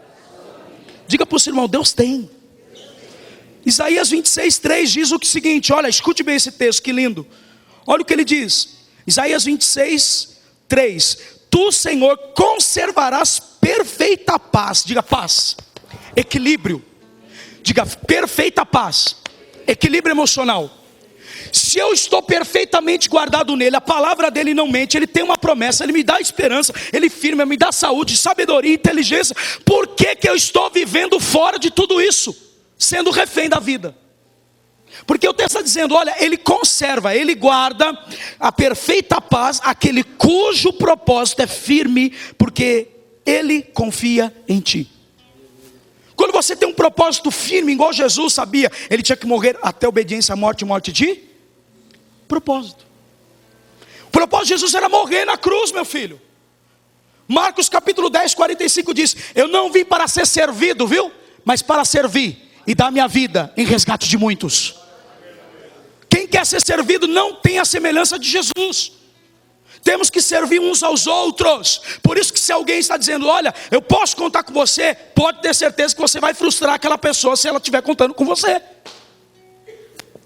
Diga para o seu irmão: Deus tem. Isaías 26:3 diz o seguinte, olha, escute bem esse texto, que lindo. Olha o que ele diz, Isaías 26:3. Tu, Senhor, conservarás perfeita paz, diga paz, equilíbrio, diga perfeita paz, equilíbrio emocional. Se eu estou perfeitamente guardado nele, a palavra dele não mente, ele tem uma promessa, ele me dá esperança, ele firma, me dá saúde, sabedoria, inteligência. Por que que eu estou vivendo fora de tudo isso, sendo refém da vida? Porque o texto está dizendo, olha, ele conserva, ele guarda a perfeita paz, aquele cujo propósito é firme, porque ele confia em ti. Quando você tem um propósito firme, igual Jesus sabia, ele tinha que morrer até obediência à morte e morte de propósito. O propósito de Jesus era morrer na cruz, meu filho. Marcos capítulo 10, 45 diz, eu não vim para ser servido, viu? Mas para servir e dar minha vida em resgate de muitos. Quem quer ser servido não tem a semelhança de Jesus. Temos que servir uns aos outros. Por isso que se alguém está dizendo, olha, eu posso contar com você, pode ter certeza que você vai frustrar aquela pessoa se ela estiver contando com você.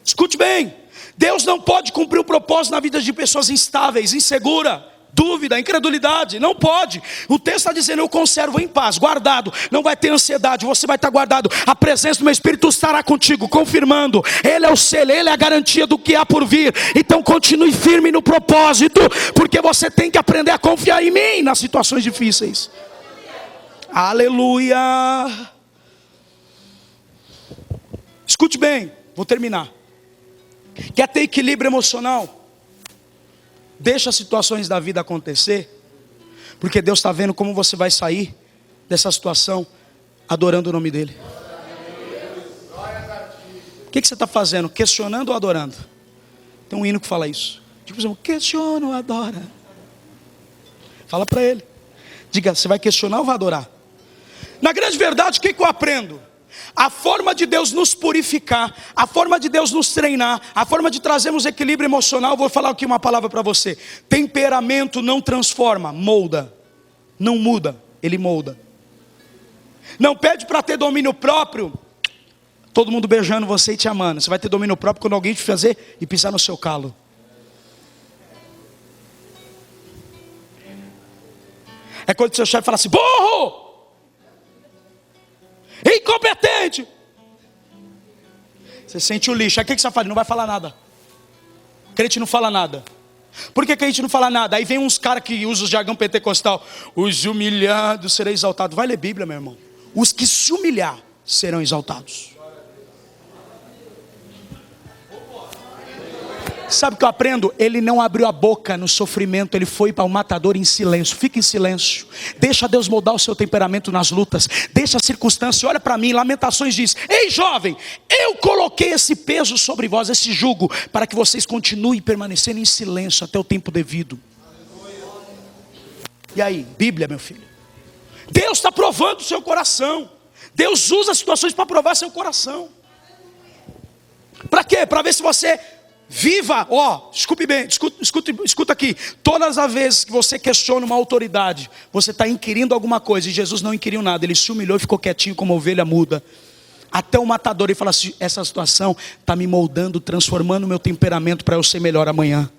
Escute bem, Deus não pode cumprir o propósito na vida de pessoas instáveis, inseguras, dúvida, incredulidade, não pode. O texto está dizendo, eu conservo em paz, guardado, não vai ter ansiedade, você vai estar guardado, a presença do meu Espírito estará contigo, confirmando, ele é o selo, ele é a garantia do que há por vir. Então continue firme no propósito, porque você tem que aprender a confiar em mim nas situações difíceis. Aleluia. Escute bem, vou terminar. Quer ter equilíbrio emocional? Deixa as situações da vida acontecer, porque Deus está vendo como você vai sair dessa situação adorando o nome dEle. O que você está fazendo? Questionando ou adorando? Tem um hino que fala isso. Tipo, questiona ou adora? Fala para ele. Diga, você vai questionar ou vai adorar? Na grande verdade, o que eu aprendo? A forma de Deus nos purificar, a forma de Deus nos treinar, a forma de trazermos equilíbrio emocional. Vou falar aqui uma palavra para você. Temperamento não transforma, molda. Não muda, ele molda. Não pede para ter domínio próprio, todo mundo beijando você e te amando. Você vai ter domínio próprio quando alguém te fazer e pisar no seu calo. É quando seu chefe fala assim, burro! Incompetente. Você sente o lixo. Aí o que você vai fazer? Não vai falar nada. O crente não fala nada. Por que a gente não fala nada? Aí vem uns caras que usam o jargão pentecostal. Os humilhados serão exaltados. Vai ler Bíblia, meu irmão. Os que se humilhar serão exaltados. Sabe o que eu aprendo? Ele não abriu a boca no sofrimento, ele foi para o matador em silêncio. Fica em silêncio, deixa Deus moldar o seu temperamento nas lutas, deixa a circunstância. Olha para mim, Lamentações diz, ei jovem, eu coloquei esse peso sobre vós, esse jugo, para que vocês continuem permanecendo em silêncio até o tempo devido. E aí, Bíblia, meu filho, Deus está provando o seu coração. Deus usa as situações para provar seu coração. Para quê? Para ver se você viva, escute bem, escuta aqui. Todas as vezes que você questiona uma autoridade, você está inquirindo alguma coisa, e Jesus não inquiriu nada, ele se humilhou e ficou quietinho como ovelha muda. Até o matador, ele fala assim, essa situação está me moldando, transformando o meu temperamento para eu ser melhor amanhã.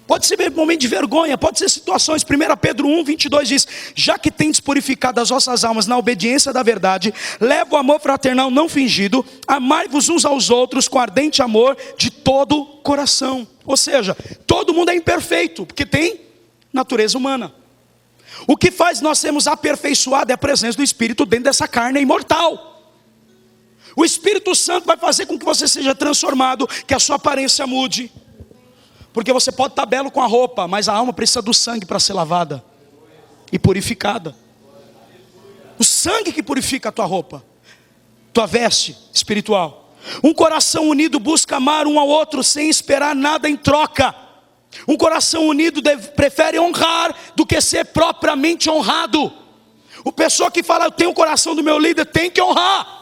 Pode ser momento de vergonha, pode ser situações. 1 Pedro 1, 22 diz, já que tendes purificado as vossas almas na obediência da verdade, leva o amor fraternal não fingido, amai-vos uns aos outros com ardente amor de todo o coração. Ou seja, todo mundo é imperfeito, porque tem natureza humana. O que faz nós sermos aperfeiçoados é a presença do Espírito dentro dessa carne imortal. O Espírito Santo vai fazer com que você seja transformado, que a sua aparência mude. Porque você pode estar belo com a roupa, mas a alma precisa do sangue para ser lavada e purificada. O sangue que purifica a tua roupa, tua veste espiritual. Um coração unido busca amar um ao outro sem esperar nada em troca. Um coração unido prefere honrar do que ser propriamente honrado. O pessoa que fala, eu tenho o coração do meu líder, tem que honrar.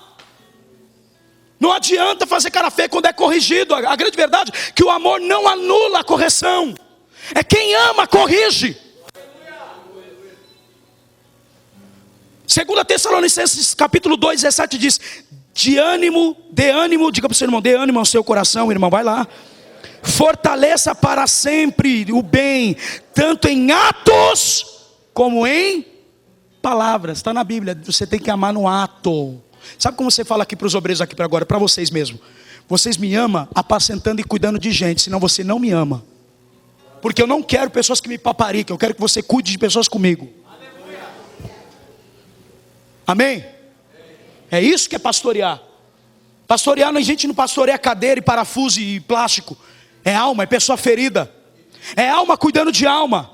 Não adianta fazer cara feia quando é corrigido. A grande verdade é que o amor não anula a correção. É quem ama, corrige. 2 Tessalonicenses capítulo 2, 17 diz, dê ânimo, diga para o seu irmão, dê ânimo ao seu coração, irmão, vai lá. Fortaleça para sempre o bem, tanto em atos como em palavras. Está na Bíblia, você tem que amar no ato. Sabe como você fala aqui para os obreiros aqui para agora, para vocês mesmo? Vocês me amam apacentando e cuidando de gente, senão você não me ama. Porque eu não quero pessoas que me papariquem, eu quero que você cuide de pessoas comigo. Amém? É isso que é pastorear. Pastorear, a gente não pastoreia cadeira e parafuso e plástico. É alma, é pessoa ferida. É alma cuidando de alma.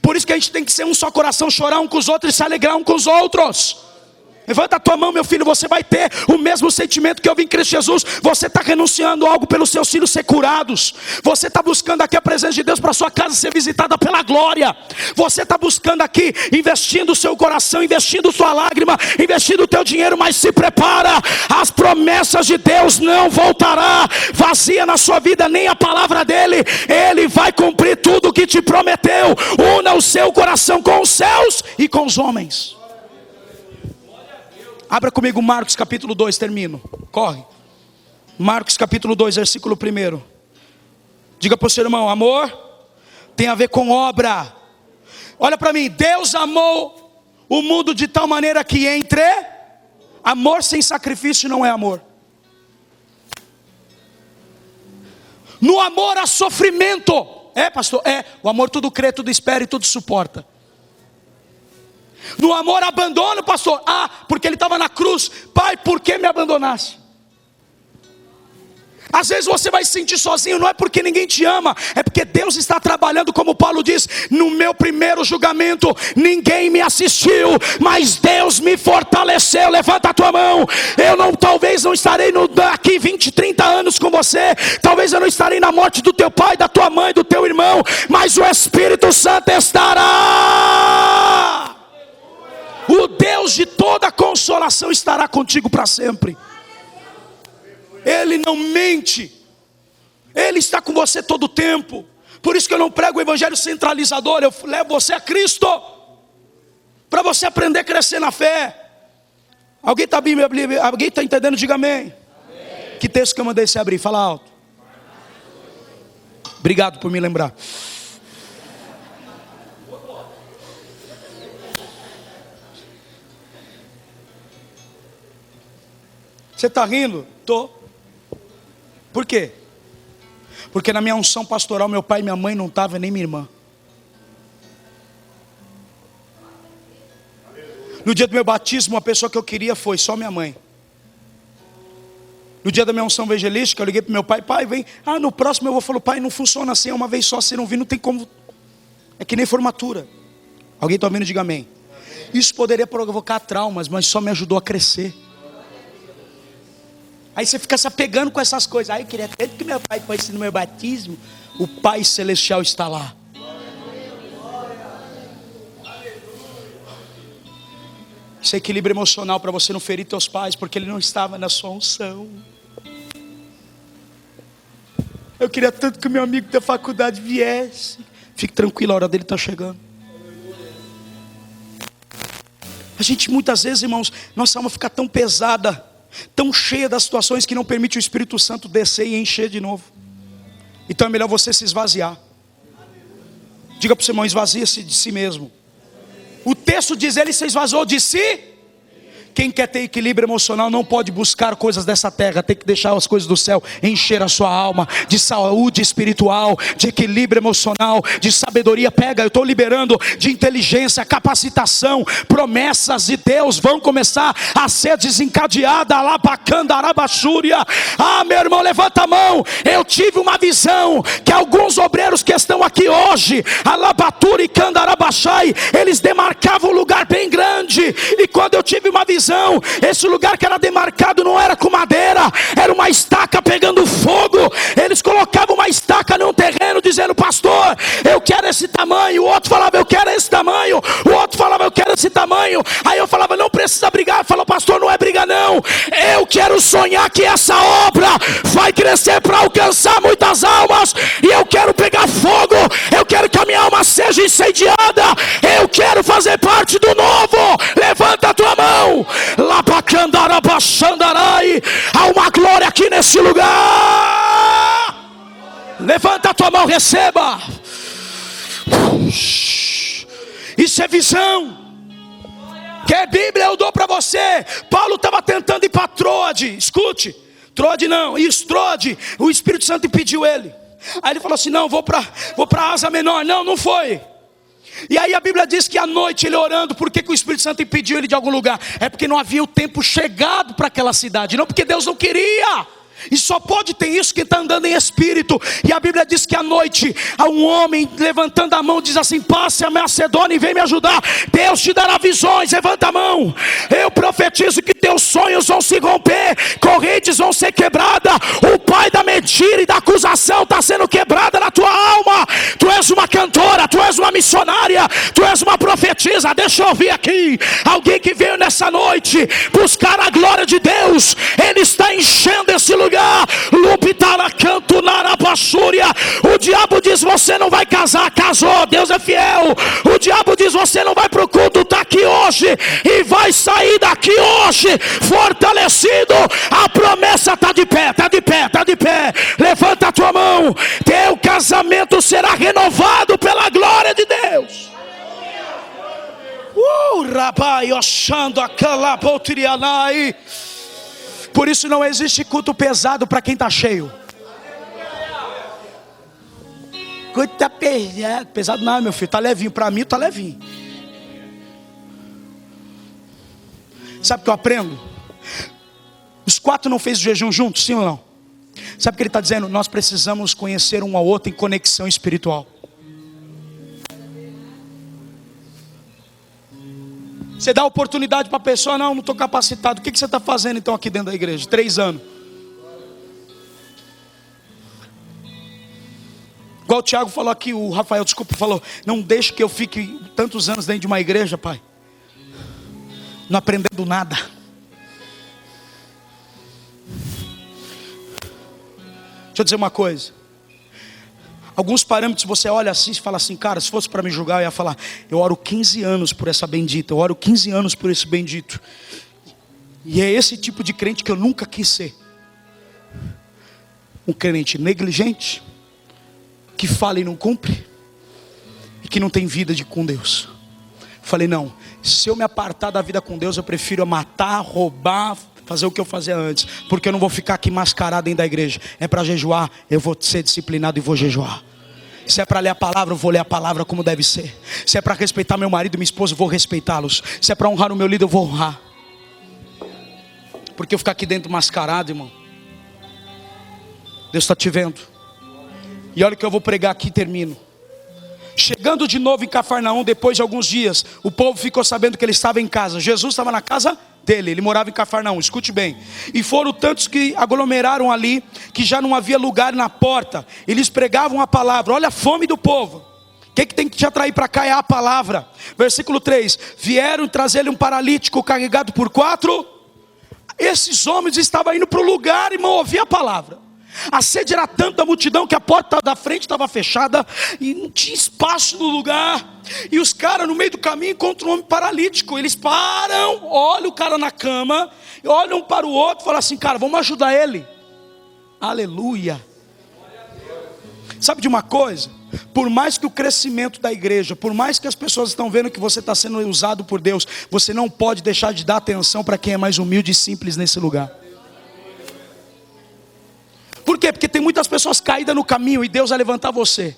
Por isso que a gente tem que ser um só coração, chorar um com os outros e se alegrar um com os outros. Levanta a tua mão, meu filho, você vai ter o mesmo sentimento que eu vi em Cristo Jesus. Você está renunciando algo pelos seus filhos ser curados. Você está buscando aqui a presença de Deus para sua casa ser visitada pela glória. Você está buscando aqui, investindo o seu coração, investindo sua lágrima, investindo o teu dinheiro, mas se prepara. As promessas de Deus não voltará vazia na sua vida, nem a palavra dele. Ele vai cumprir tudo o que te prometeu. Una o seu coração com os céus e com os homens. Abra comigo Marcos capítulo 2, termino. Corre. Marcos capítulo 2, versículo 1. Diga para o seu irmão, amor tem a ver com obra. Olha para mim, Deus amou o mundo de tal maneira que entre amor sem sacrifício não é amor. No amor há sofrimento. É, pastor? É, o amor tudo crê, tudo espera e tudo suporta. No amor abandono, pastor. Ah, porque ele estava na cruz. Pai, por que me abandonaste? Às vezes você vai se sentir sozinho, não é porque ninguém te ama, é porque Deus está trabalhando, como Paulo diz, no meu primeiro julgamento, ninguém me assistiu, mas Deus me fortaleceu. Levanta a tua mão. Talvez não estarei daqui 20, 30 anos com você, talvez eu não estarei na morte do teu pai, da tua mãe, do teu irmão, mas o Espírito Santo estará. O Deus de toda consolação estará contigo para sempre. Ele não mente. Ele está com você todo o tempo. Por isso que eu não prego o evangelho centralizador. Eu levo você a Cristo, para você aprender a crescer na fé. Alguém está entendendo? Diga amém. Amém. Que texto que eu mandei você abrir? Fala alto. Obrigado por me lembrar. Você está rindo? Estou. Por quê? Porque na minha unção pastoral, meu pai e minha mãe não estavam, nem minha irmã. No dia do meu batismo, a pessoa que eu queria foi só minha mãe. No dia da minha unção evangelística, eu liguei para meu pai, pai, vem. Ah, no próximo eu vou falar, pai, não funciona assim, é uma vez só, se não vir, não tem como. É que nem formatura. Alguém está ouvindo? Diga amém. Isso poderia provocar traumas, mas só me ajudou a crescer. Aí você fica se apegando com essas coisas. Aí eu queria tanto que meu pai fosse no meu batismo. O Pai Celestial está lá. Esse equilíbrio emocional para você não ferir teus pais, porque ele não estava na sua unção. Eu queria tanto que o meu amigo da faculdade viesse. Fique tranquilo, a hora dele está chegando. A gente muitas vezes, irmãos, nossa alma fica tão pesada, tão cheia das situações, que não permite o Espírito Santo descer e encher de novo. Então é melhor você se esvaziar. Diga para o seu irmão, esvazia-se de si mesmo. O texto diz, ele se esvaziou de si. Quem quer ter equilíbrio emocional não pode buscar coisas dessa terra, tem que deixar as coisas do céu encher a sua alma de saúde espiritual, de equilíbrio emocional, de sabedoria. Pega, eu estou liberando de inteligência, capacitação, promessas de Deus vão começar a ser desencadeadas. Ah, meu irmão, levanta a mão. Eu tive uma visão que alguns obreiros que estão aqui hoje, Alabatura e Candarabachai, eles demarcavam um lugar bem grande. E quando eu tive uma visão, esse lugar que era demarcado não era com madeira, era uma estaca pegando fogo. Eles colocavam uma estaca num terreno dizendo, pastor, eu quero esse tamanho. O outro falava, eu quero esse tamanho. O outro falava, eu quero esse tamanho. Aí eu falava, não precisa brigar. Falou, pastor, não é briga não. Eu quero sonhar que essa obra vai crescer para alcançar muitas almas. E eu quero pegar fogo. Eu quero que a minha alma seja incendiada. Eu quero fazer parte do novo. Levanta a tua mão. Labacandarabachandarai. Há uma glória aqui nesse lugar. Levanta a tua mão, receba. Isso é visão. Quer Bíblia? Eu dou para você. Paulo estava tentando ir para Troade. Escute, Troade não, isso, Troade. O Espírito Santo impediu ele. Aí ele falou assim: não, vou para Ásia Menor. Não foi. E aí a Bíblia diz que à noite ele orando, por que o Espírito Santo impediu ele de algum lugar? É porque não havia o tempo chegado para aquela cidade, não porque Deus não queria. E só pode ter isso quem está andando em espírito. E a Bíblia diz que à noite há um homem levantando a mão, diz assim: passe a Macedônia e vem me ajudar. Deus te dará visões. Levanta a mão. Eu profetizo que teus sonhos vão se romper, correntes vão ser quebradas. O pai da mentira e da acusação está sendo quebrada na tua alma. Tu és uma cantora, tu és uma missionária, tu és uma profetisa. Deixa eu ouvir aqui alguém que veio nessa noite buscar a glória de Deus. Ele está enchendo esse lugar. O diabo diz: você não vai casar, casou, Deus é fiel. O diabo diz: você não vai para o culto, está aqui hoje e vai sair daqui hoje fortalecido. A promessa está de pé, está de pé, está de pé. Levanta a tua mão. Teu casamento será renovado pela glória de Deus. Rabai, Oxando, Acalabotrianai. Por isso não existe culto pesado para quem está cheio. Culto está pesado. Pesado não, meu filho, está levinho. Para mim está levinho. Sabe o que eu aprendo? Os 4 não fez o jejum juntos, sim ou não? Sabe o que ele está dizendo? Nós precisamos conhecer um ao outro em conexão espiritual. Você dá oportunidade para a pessoa: não estou capacitado. O que você está fazendo então aqui dentro da igreja? 3 anos. Igual o Tiago falou aqui, o Rafael, desculpa, falou: não deixe que eu fique tantos anos dentro de uma igreja, pai, não aprendendo nada. Deixa eu dizer uma coisa. Alguns parâmetros você olha assim e fala assim: cara, se fosse para me julgar, eu ia falar: eu oro 15 anos por essa bendita, eu oro 15 anos por esse bendito. E é esse tipo de crente que eu nunca quis ser. Um crente negligente, que fala e não cumpre, e que não tem vida com Deus. Falei: não, se eu me apartar da vida com Deus, eu prefiro matar, roubar, fazer o que eu fazia antes, porque eu não vou ficar aqui mascarado dentro da igreja. É para jejuar, eu vou ser disciplinado e vou jejuar. Se é para ler a palavra, eu vou ler a palavra como deve ser. Se é para respeitar meu marido e minha esposa, eu vou respeitá-los. Se é para honrar o meu líder, eu vou honrar. Porque eu ficar aqui dentro mascarado, irmão, Deus está te vendo. E olha o que eu vou pregar aqui e termino. Chegando de novo em Cafarnaum, depois de alguns dias, o povo ficou sabendo que ele estava em casa. Jesus estava na casa dele, ele morava em Cafarnaum, escute bem. E foram tantos que aglomeraram ali, que já não havia lugar na porta. Eles pregavam a palavra. Olha a fome do povo. O que tem que te atrair para cá é a palavra. Versículo 3: vieram trazer-lhe um paralítico carregado por 4. Esses homens estavam indo para o lugar, irmão, ouvir a palavra. A sede era tanta multidão que a porta da frente estava fechada e não tinha espaço no lugar. E os caras no meio do caminho encontram um homem paralítico. Eles param, olham o cara na cama, olham um para o outro e falam assim: cara, vamos ajudar ele. Aleluia. Sabe de uma coisa? Por mais que o crescimento da igreja, por mais que as pessoas estão vendo que você está sendo usado por Deus, você não pode deixar de dar atenção para quem é mais humilde e simples nesse lugar. Por quê? Porque tem muitas pessoas caídas no caminho e Deus vai levantar você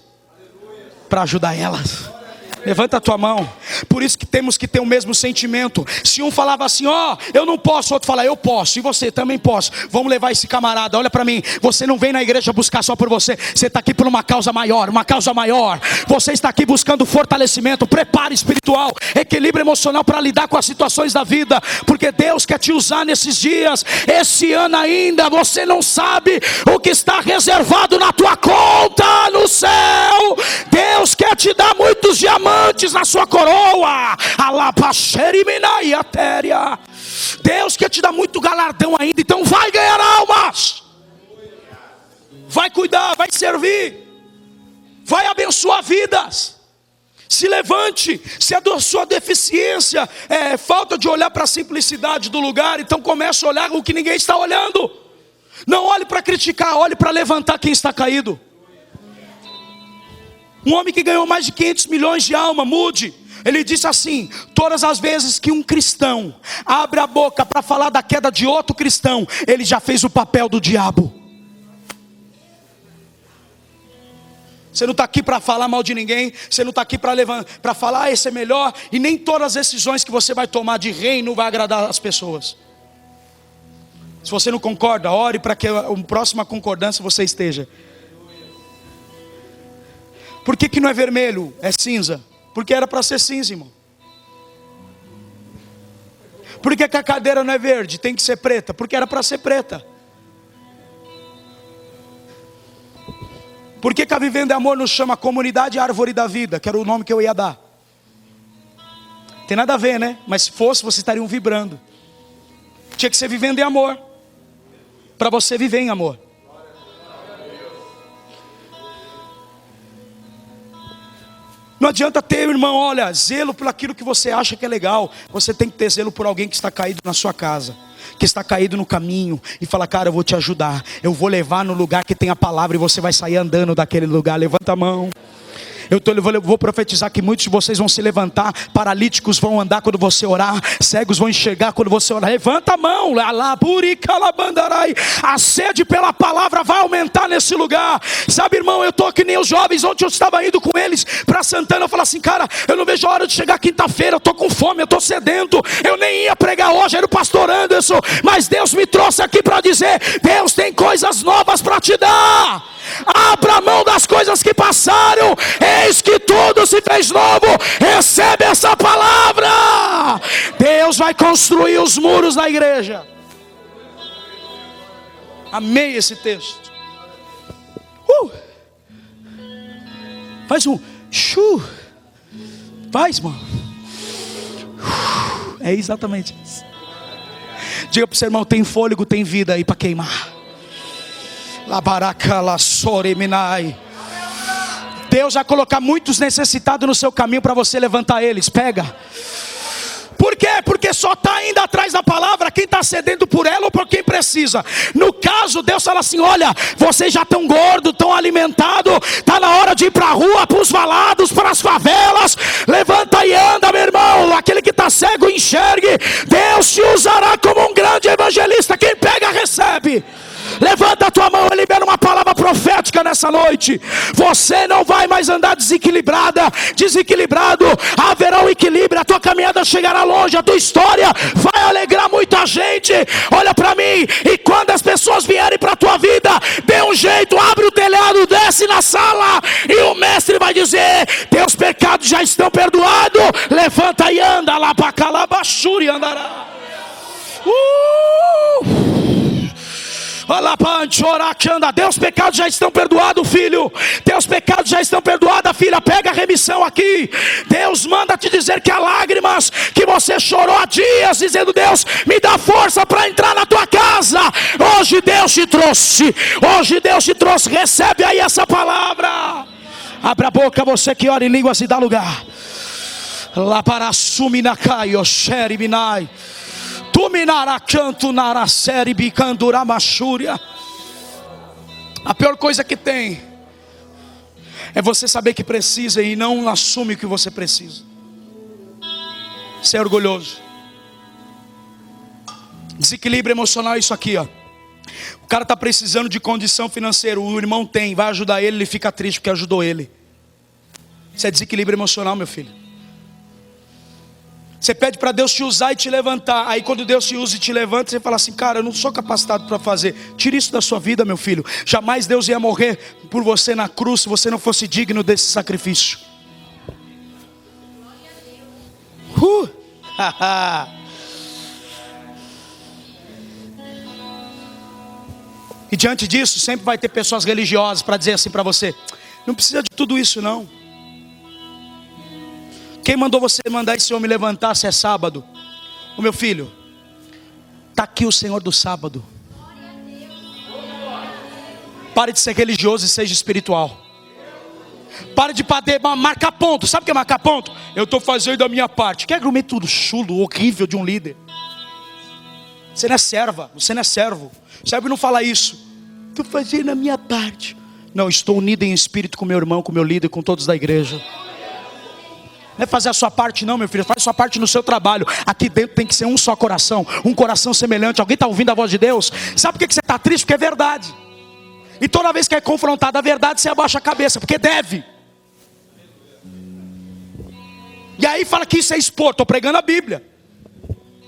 para ajudar elas. Levanta a tua mão. Por isso que temos que ter o mesmo sentimento. Se um falava assim: ó, eu não posso, o outro fala: eu posso, e você também posso. Vamos levar esse camarada. Olha para mim, você não vem na igreja buscar só por você. Você está aqui por uma causa maior, uma causa maior. Você está aqui buscando fortalecimento, preparo espiritual, equilíbrio emocional para lidar com as situações da vida, porque Deus quer te usar nesses dias. Esse ano ainda você não sabe o que está reservado na tua conta no céu. Deus quer te dar muitos diamantes na sua coroa. Deus quer te dar muito galardão ainda. Então vai ganhar almas, vai cuidar, vai servir, vai abençoar vidas. Se levante. Se a sua deficiência é falta de olhar para a simplicidade do lugar, então comece a olhar o que ninguém está olhando. Não olhe para criticar, olhe para levantar quem está caído. Um homem que ganhou mais de 500 milhões de alma, Moody, ele disse assim: todas as vezes que um cristão abre a boca para falar da queda de outro cristão, ele já fez o papel do diabo. Você não está aqui para falar mal de ninguém. Você não está aqui para falar esse é melhor. E nem todas as decisões que você vai tomar de reino vai agradar as pessoas. Se você não concorda, ore para que a próxima concordância você esteja. Por que não é vermelho? É cinza. Porque era para ser cinza, irmão. Por que a cadeira não é verde? Tem que ser preta. Porque era para ser preta. Por que a Vivendo é Amor nos chama Comunidade Árvore da Vida? Que era o nome que eu ia dar. Tem nada a ver, né? Mas se fosse, vocês estariam vibrando. Tinha que ser Vivendo em Amor. Para você viver em amor. Não adianta ter, irmão, olha, zelo por aquilo que você acha que é legal. Você tem que ter zelo por alguém que está caído na sua casa, que está caído no caminho, e fala: cara, eu vou te ajudar, eu vou levar no lugar que tem a palavra, e você vai sair andando daquele lugar. Levanta a mão. Eu vou profetizar que muitos de vocês vão se levantar, paralíticos vão andar quando você orar, cegos vão enxergar quando você orar. Levanta a mão. A sede pela palavra vai aumentar nesse lugar. Sabe, irmão, eu estou que nem os jovens. Ontem eu estava indo com eles para Santana. Eu falei assim: cara, eu não vejo a hora de chegar quinta-feira. Eu estou com fome, eu estou sedento. Eu nem ia pregar hoje, era o pastor Anderson, mas Deus me trouxe aqui para dizer: Deus tem coisas novas para te dar. Abra mão das coisas que passaram, eis que tudo se fez novo. Recebe essa palavra. Deus vai construir os muros da igreja. Amei esse texto. Faz um faz, mano. É exatamente isso. Diga para o seu irmão: tem fôlego, tem vida aí para queimar. Deus vai colocar muitos necessitados no seu caminho para você levantar eles. Pega. Por quê? Porque só está indo atrás da palavra quem está cedendo por ela ou por quem precisa. No caso, Deus fala assim: olha, vocês já estão gordos, estão alimentados, está na hora de ir para a rua, para os valados, para as favelas. Levanta e anda, meu irmão. Aquele que está cego, enxergue. Deus te usará como um grande evangelista. Quem pega, recebe. Levanta a tua mão e libera uma palavra profética nessa noite. Você não vai mais andar desequilibrado. Haverá um equilíbrio. A tua caminhada chegará longe. A tua história vai alegrar muita gente. Olha para mim. E quando as pessoas vierem para a tua vida, dê um jeito, abre o telhado, desce na sala, e o mestre vai dizer: teus pecados já estão perdoados. Levanta e anda lá para Calabachuri andará. Teus pecados já estão perdoados, filho. Teus pecados já estão perdoados, filha. Pega a remissão aqui. Deus manda te dizer que há lágrimas que você chorou há dias, dizendo: Deus, me dá força para entrar na tua casa. Hoje Deus te trouxe. Hoje Deus te trouxe. Recebe aí essa palavra. Abre a boca, você que ora em línguas, e dá lugar. Lá para Suminakai, Osheri Minai. A pior coisa que tem é você saber que precisa e não assume o que você precisa. Ser orgulhoso. Desequilíbrio emocional é isso aqui, ó. O cara está precisando de condição financeira, o irmão tem, vai ajudar ele, ele fica triste porque ajudou ele. Isso é desequilíbrio emocional, meu filho. Você pede para Deus te usar e te levantar. Aí quando Deus te usa e te levanta, você fala assim: cara, eu não sou capacitado para fazer. Tira isso da sua vida, meu filho. Jamais Deus ia morrer por você na cruz se você não fosse digno desse sacrifício. E diante disso, sempre vai ter pessoas religiosas para dizer assim para você: não precisa de tudo isso não. Quem mandou você mandar esse homem levantar se é sábado? O meu filho, está aqui o Senhor do sábado. Pare de ser religioso e seja espiritual. Para de marcar ponto. Sabe o que é marcar ponto? Eu estou fazendo a minha parte. Que argumento tudo chulo, horrível de um líder. Você não é serva, você não é servo. Servo não fala isso. Estou fazendo a minha parte. Não, estou unido em espírito com meu irmão, com meu líder, com todos da igreja. Não é fazer a sua parte não, meu filho. Faz a sua parte no seu trabalho. Aqui dentro tem que ser um só coração. Um coração semelhante. Alguém está ouvindo a voz de Deus? Sabe por que você está triste? Porque é verdade. E toda vez que é confrontado a verdade, você abaixa a cabeça, porque deve. E aí fala que isso é expor. Estou pregando a Bíblia.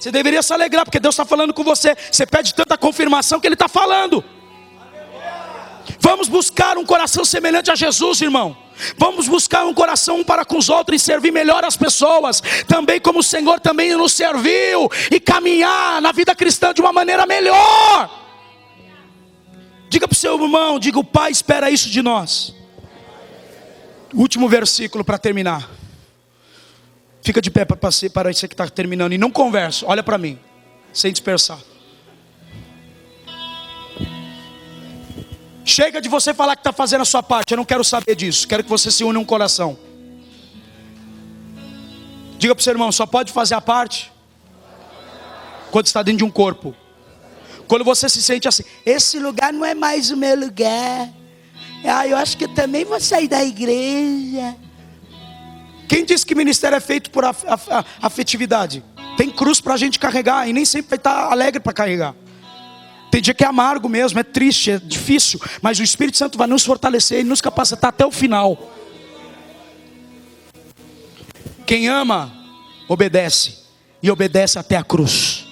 Você deveria se alegrar, porque Deus está falando com você. Você pede tanta confirmação que Ele está falando. Vamos buscar um coração semelhante a Jesus, irmão. Vamos buscar um coração um para com os outros e servir melhor as pessoas, também como o Senhor também nos serviu, e caminhar na vida cristã de uma maneira melhor. Diga para o seu irmão, diga: o Pai espera isso de nós. Último versículo para terminar. Fica de pé para você que está terminando, e não conversa, olha para mim, sem dispersar. Chega de você falar que está fazendo a sua parte. Eu não quero saber disso. Quero que você se une um coração. Diga para o seu irmão: só pode fazer a parte quando está dentro de um corpo. Quando você se sente assim: esse lugar não é mais o meu lugar. Eu acho que eu também vou sair da igreja. Quem disse que ministério é feito por afetividade? Tem cruz para a gente carregar, e nem sempre vai estar alegre para carregar. Tem dia que é amargo mesmo, é triste, é difícil, mas o Espírito Santo vai nos fortalecer e nos capacitar até o final. Quem ama, obedece, e obedece até a cruz.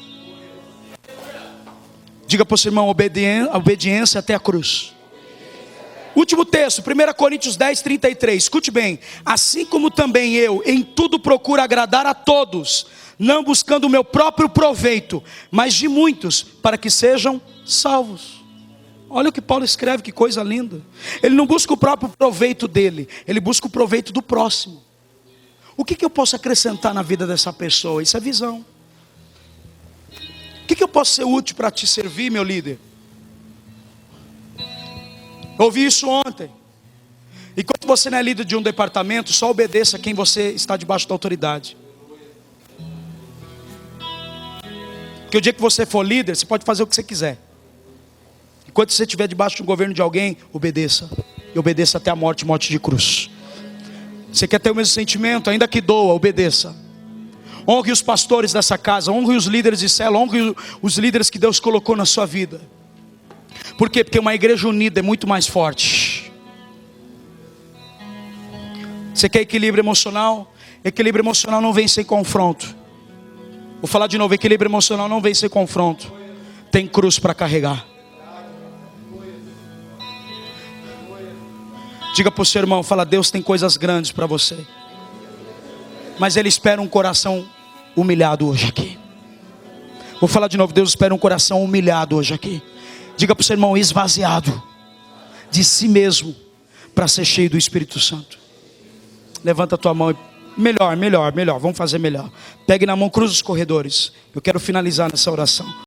Diga para o seu irmão: obediência até a cruz. Último texto, 1 Coríntios 10, 33. Escute bem: assim como também eu em tudo procuro agradar a todos, não buscando o meu próprio proveito, mas de muitos, para que sejam salvos. Olha o que Paulo escreve, que coisa linda. Ele não busca o próprio proveito dele, ele busca o proveito do próximo. O que eu posso acrescentar na vida dessa pessoa? Isso é visão. O que eu posso ser útil para te servir, meu líder? Eu ouvi isso ontem. Enquanto você não é líder de um departamento, só obedeça a quem você está debaixo da autoridade. Porque o dia que você for líder, você pode fazer o que você quiser. Enquanto você estiver debaixo do governo de alguém, obedeça. E obedeça até a morte, morte de cruz. Você quer ter o mesmo sentimento? Ainda que doa, obedeça. Honre os pastores dessa casa, honre os líderes de célula, honre os líderes que Deus colocou na sua vida. Por quê? Porque uma igreja unida é muito mais forte. Você quer equilíbrio emocional? Equilíbrio emocional não vem sem confronto. Vou falar de novo: equilíbrio emocional não vem sem confronto. Tem cruz para carregar. Diga para o seu irmão, fala: Deus tem coisas grandes para você, mas Ele espera um coração humilhado hoje aqui. Vou falar de novo: Deus espera um coração humilhado hoje aqui. Diga para o seu irmão: esvaziado de si mesmo, para ser cheio do Espírito Santo. Levanta a tua mão e melhor, vamos fazer melhor. Pegue na mão, cruza os corredores. Eu quero finalizar nessa oração.